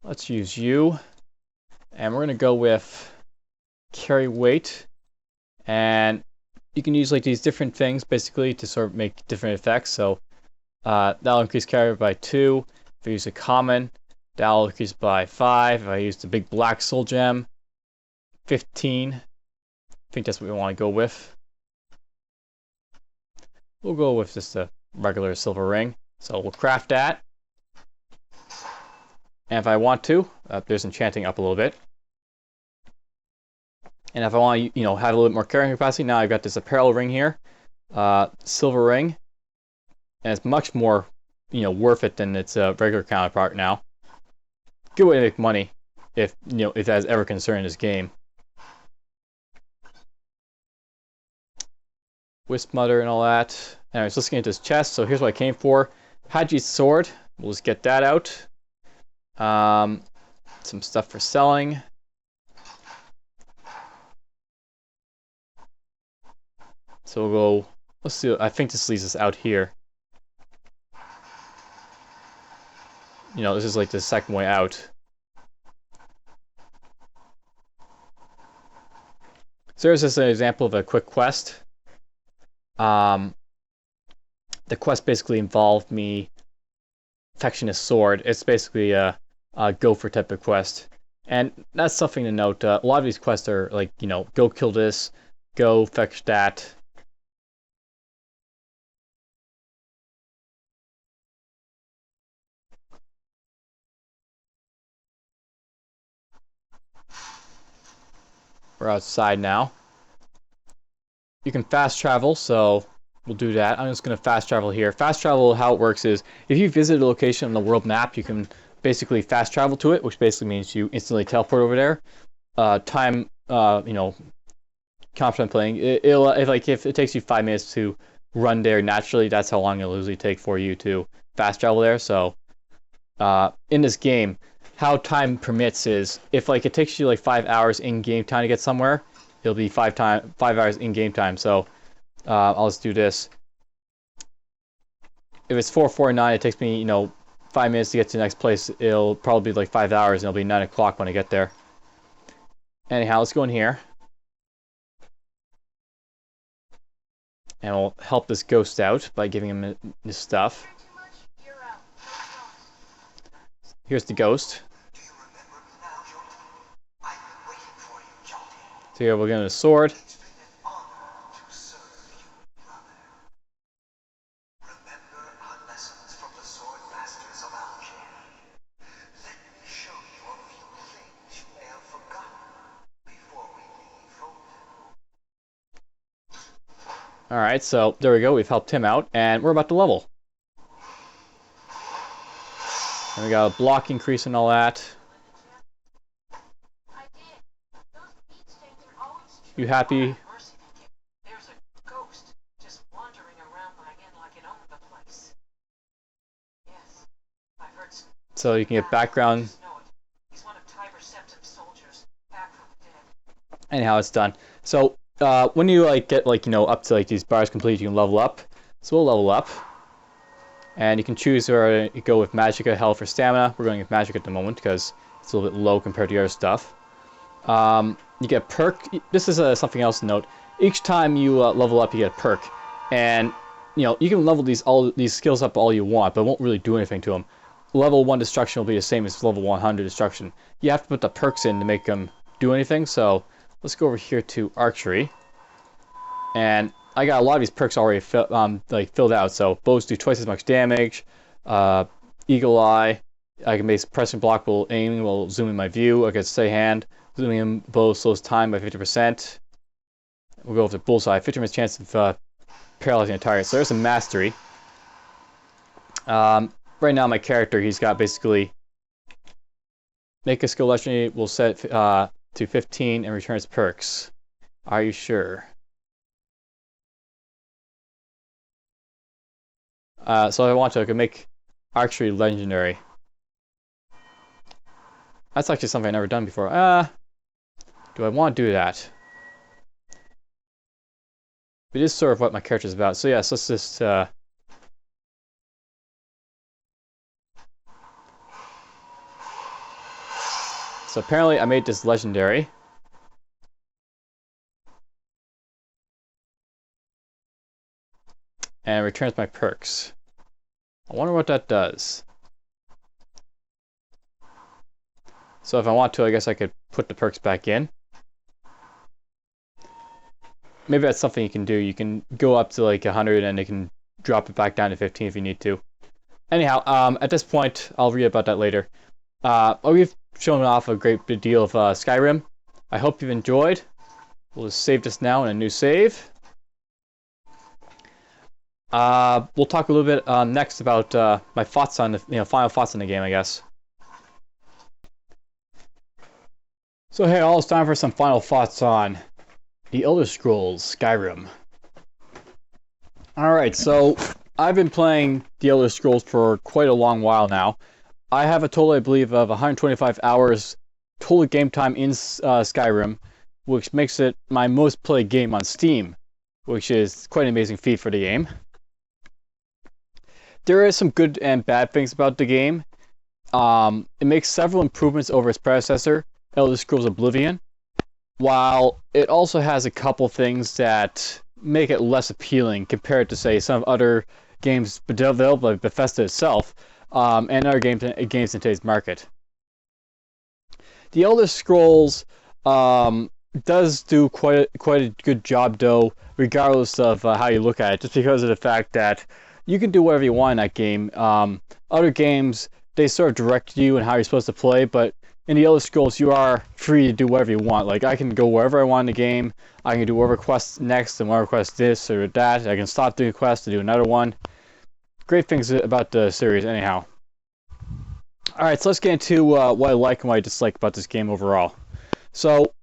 Let's use you, and we're gonna go with carry weight. And you can use like these different things basically to sort of make different effects. So that'll increase carry by 2. If I use a common, that'll increase by 5. If I use the big black soul gem, 15. I think that's what we want to go with. We'll go with just a regular silver ring. So we'll craft that. And if I want to, there's enchanting up a little bit. And if I want to, have a little bit more carrying capacity, now I've got this apparel ring here, silver ring, and it's much more, worth it than its regular counterpart now. Good way to make money, if if that's ever concerned in this game. Wisp Mother and all that. Anyways, let's get into this chest. So here's what I came for. Haji's sword. We'll just get that out. Some stuff for selling. So we'll go. Let's see. I think this leads us out here. This is like the second way out. So here's just an example of a quick quest. The quest basically involved me fetching a sword. It's basically a gopher type of quest. And that's something to note. A lot of these quests are like, go kill this, go fetch that. We're outside now. You can fast travel, so we'll do that. I'm just going to fast travel here. Fast travel, how it works is, if you visit a location on the world map, you can basically fast travel to it, which basically means you instantly teleport over there. Confident playing. If it takes you 5 minutes to run there naturally, that's how long it'll usually take for you to fast travel there. So, in this game, how time permits is, if it takes you 5 hours in game time to get somewhere, it'll be 5 hours in game time. So I'll just do this. If it's 4:49, it takes me 5 minutes to get to the next place. It'll probably be 5 hours, and it'll be 9 o'clock when I get there. Anyhow, let's go in here, and we'll help this ghost out by giving him this stuff. Here's the ghost. So here we're getting a sword. Alright, so there we go. We've helped him out, and we're about to level. And we got a block increase and all that. You happy? There's a ghost just wandering around my inn like it owned the place. Yes, I've heard. So you can get background. He's one of Tiber's Septim's soldiers, back from the dead. Anyhow, it's done. So when you get up to these bars complete, you can level up. So we'll level up, and you can choose whether you go with Magicka, Health, or Stamina. We're going with Magicka at the moment because it's a little bit low compared to the other stuff. You get a perk. This is something else to note. Each time you level up, you get a perk, and you can level all these skills up all you want, but it won't really do anything to them. level 1 destruction will be the same as level 100 destruction. You have to put the perks in to make them do anything, so let's go over here to archery. And I got a lot of these perks already filled out, so bows do twice as much damage, eagle eye, I can make pressing block while aiming while zooming my view, I can stay hand, zooming in bow slows time by 50%. We'll go over to bullseye, 50% chance of paralyzing a target, so there's some mastery. Right now my character, he's got basically make a skill legendary, will set to 15 and returns perks. Are you sure? So if I want to, I can make archery legendary. That's actually something I've never done before. Do I want to do that? It is sort of what my character is about. So yes, let's just so apparently I made this legendary. And it returns my perks. I wonder what that does. So if I want to, I guess I could put the perks back in. Maybe that's something you can do. You can go up to like 100 and it can drop it back down to 15 if you need to. Anyhow, at this point, I'll read about that later. We've shown off a great big deal of Skyrim. I hope you've enjoyed. We'll just save this now in a new save. We'll talk a little bit next about my thoughts on the final thoughts on the game, I guess. So hey, all, it's time for some final thoughts on The Elder Scrolls Skyrim. Alright, so I've been playing The Elder Scrolls for quite a long while now. I have a total, I believe, of 125 hours total game time in Skyrim, which makes it my most played game on Steam, which is quite an amazing feat for the game. There is some good and bad things about the game. It makes several improvements over its predecessor, Elder Scrolls Oblivion, while it also has a couple things that make it less appealing compared to, say, some other games developed by Bethesda itself, and other games in today's market. The Elder Scrolls does do quite a good job, though, regardless of how you look at it, just because of the fact that you can do whatever you want in that game. Other games, they sort of direct you and how you're supposed to play, but in the Elder Scrolls, you are free to do whatever you want. Like, I can go wherever I want in the game. I can do whatever quest next and whatever quest this or that. I can stop doing a quest to do another one. Great things about the series, anyhow. Alright, so let's get into what I like and what I dislike about this game overall. So,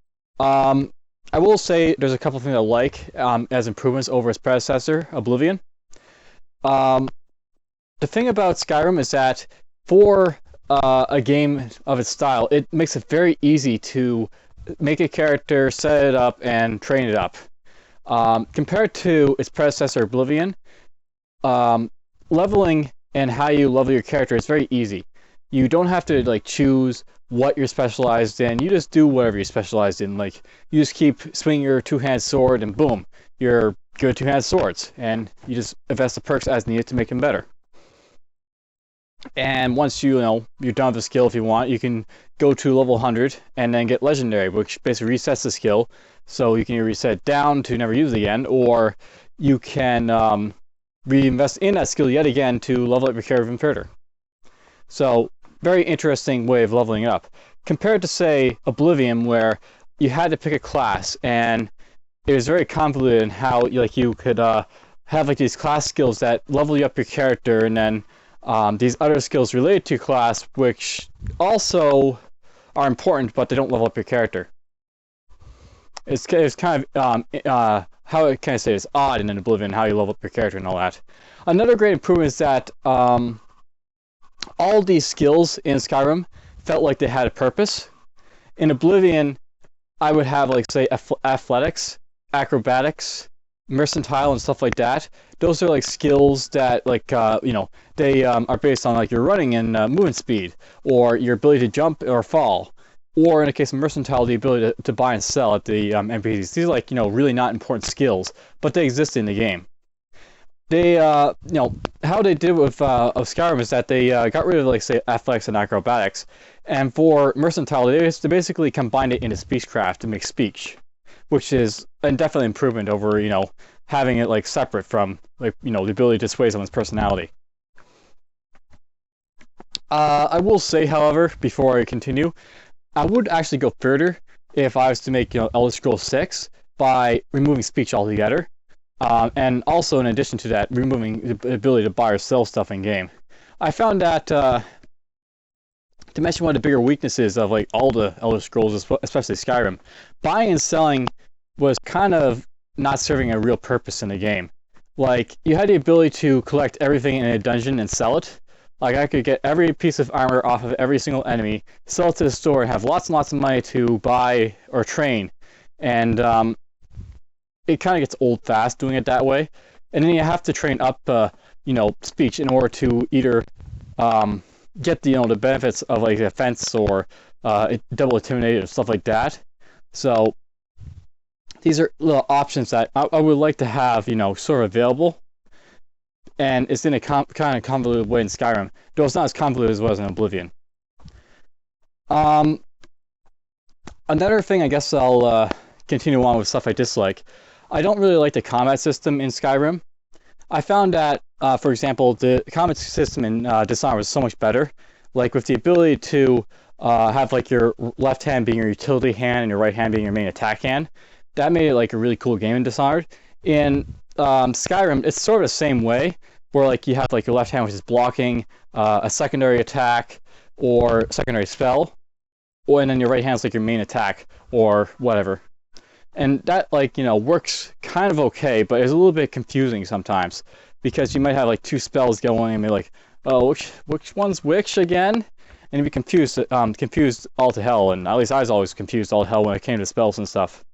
I will say there's a couple things I like as improvements over its predecessor, Oblivion. The thing about Skyrim is that for a game of its style, it makes it very easy to make a character, set it up, and train it up. Compared to its predecessor, Oblivion, leveling and how you level your character is very easy. You don't have to like choose what you're specialized in. You just do whatever you're specialized in. Like, you just keep swinging your two-hand sword, and boom, you're good at two-hand swords, and you just invest the perks as needed to make them better. And once you're done with the skill, if you want, you can go to level 100 and then get legendary, which basically resets the skill. So you can either reset it down to never use it again, or you can reinvest in that skill yet again to level up your character even further. So, very interesting way of leveling up. Compared to, say, Oblivion, where you had to pick a class, and it was very convoluted in how you could have like these class skills that level you up your character, and then these other skills related to your class, which also are important, but they don't level up your character. It's kind of how I kind of say it's odd in Oblivion how you level up your character and all that. Another great improvement is that all these skills in Skyrim felt like they had a purpose. In Oblivion, I would have like say athletics, acrobatics, mercantile, and stuff like that. Those are like skills that they are based on like your running and movement speed, or your ability to jump or fall, or in the case of mercantile, the ability to buy and sell at the NPCs. These are like really not important skills, but they exist in the game. they how they did with of Skyrim is that they got rid of like say athletics and acrobatics, and for mercantile they basically combined it into speechcraft to make speech, which is a definitely improvement over having it like separate from like the ability to sway someone's personality. I will say, however, before I continue, I would actually go further if I was to make Elder Scrolls 6 by removing speech altogether. And also, in addition to that, removing the ability to buy or sell stuff in game. I found that to mention one of the bigger weaknesses of like all the Elder Scrolls, especially Skyrim, buying and selling was kind of not serving a real purpose in the game. Like you had the ability to collect everything in a dungeon and sell it. Like I could get every piece of armor off of every single enemy, sell it to the store, and have lots and lots of money to buy or train. And it kind of gets old fast doing it that way. And then you have to train up, speech in order to either get the benefits of like defense or double intimidate or stuff like that. So these are little options that I would like to have sort of available, and it's in a kind of convoluted way in Skyrim, though it's not as convoluted as it was in Oblivion. Another thing, I guess I'll continue on with stuff I dislike. I don't really like the combat system in Skyrim. I found that, for example, the combat system in Dishonored was so much better. Like with the ability to have like your left hand being your utility hand and your right hand being your main attack hand. That made it like a really cool game in Dishonored. In Skyrim, it's sort of the same way, where like you have like your left hand, which is blocking, a secondary attack or secondary spell, and then your right hand is like your main attack or whatever. And that works kind of okay, but it's a little bit confusing sometimes because you might have like two spells going and be like, oh, which one's which again? And you'd be confused all to hell. And at least I was always confused all to hell when it came to spells and stuff.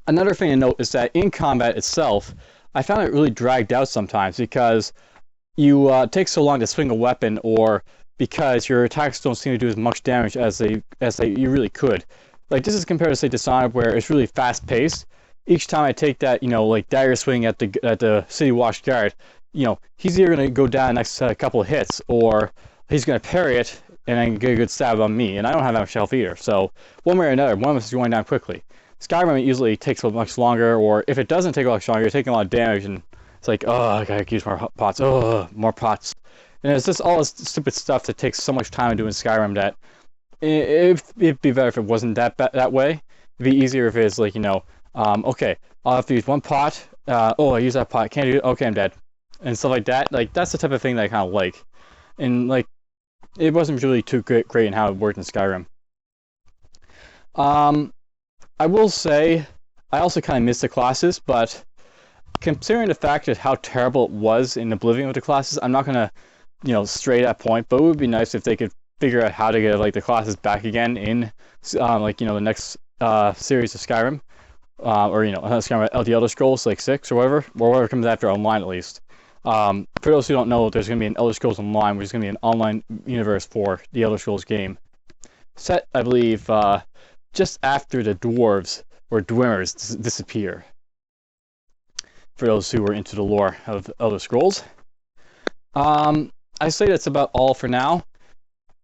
Another thing to note is that in combat itself, I found it really dragged out sometimes because you take so long to swing a weapon, or because your attacks don't seem to do as much damage as you really could. Like this is compared to say Dishonored, where it's really fast paced. Each time I take that like dagger swing at the City Watch guard, he's either gonna go down next couple of hits, or he's gonna parry it and then get a good stab on me, and I don't have that much health either. So one way or another, one of us is going down quickly. Skyrim it usually takes much longer, or if it doesn't take much longer, you're taking a lot of damage, and it's like, oh, I gotta use more pots. Oh, more pots. And it's just all this stupid stuff that takes so much time to do in Skyrim that it'd be better if it wasn't that way. It'd be easier if it's like, okay, I'll have to use one pot. I use that pot. Can't do it. Okay, I'm dead. And stuff like that. Like, that's the type of thing that I kind of like. And, like, it wasn't really too great in how it worked in Skyrim. I will say, I also kind of miss the classes, but considering the fact that how terrible it was in Oblivion with the classes, I'm not going to, stray that point, but it would be nice if they could figure out how to get like the classes back again in the next series of Skyrim, or Skyrim, the Elder Scrolls like 6 or whatever comes after online at least. For those who don't know, there's going to be an Elder Scrolls Online, which is going to be an online universe for the Elder Scrolls game, set I believe just after the dwarves or dwemer's disappear. For those who are into the lore of Elder Scrolls, I say that's about all for now.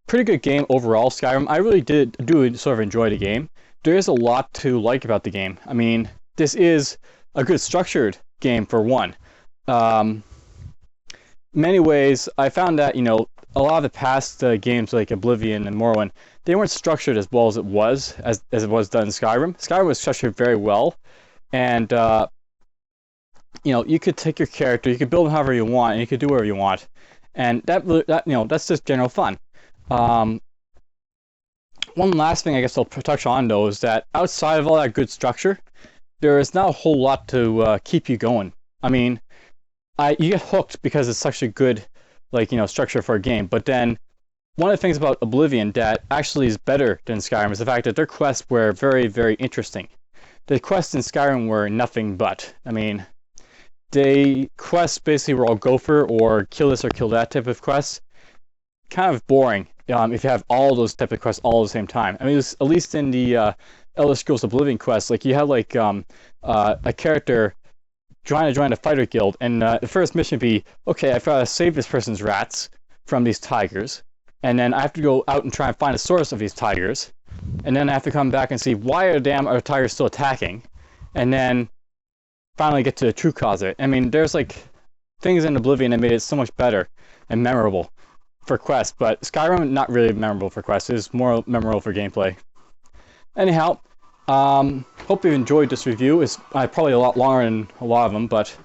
Pretty good game overall, Skyrim. I really do sort of enjoy the game. There is a lot to like about the game. I mean, this is a good structured game for one. Many ways, I found that a lot of the past games like Oblivion and Morrowind, they weren't structured as well as it was done in Skyrim. Skyrim was structured very well, and you could take your character, you could build them however you want, and you could do whatever you want, and that's just general fun. One last thing I guess I'll touch on though is that outside of all that good structure, there is not a whole lot to keep you going. I mean, you get hooked because it's such a good structure for a game, but then one of the things about Oblivion that actually is better than Skyrim is the fact that their quests were very, very interesting. The quests in Skyrim were nothing but. I mean, the quests basically were all go for or kill this or kill that type of quests. Kind of boring if you have all those type of quests all at the same time. I mean, at least in the Elder Scrolls Oblivion quests, like you have a character trying to join a fighter guild, and the first mission would be, okay, I've got to save this person's rats from these tigers, and then I have to go out and try and find the source of these tigers, and then I have to come back and see why are the damn other tigers still attacking, and then finally get to the true cause of it. I mean, there's like things in Oblivion that made it so much better and memorable for quests, but Skyrim not really memorable for quests. It's more memorable for gameplay. Anyhow, hope you enjoyed this review. It's probably a lot longer than a lot of them, but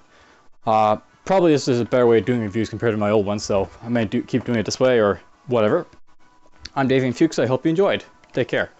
probably this is a better way of doing reviews compared to my old ones, so I may keep doing it this way or whatever. I'm Dave Fuchs. I hope you enjoyed. Take care.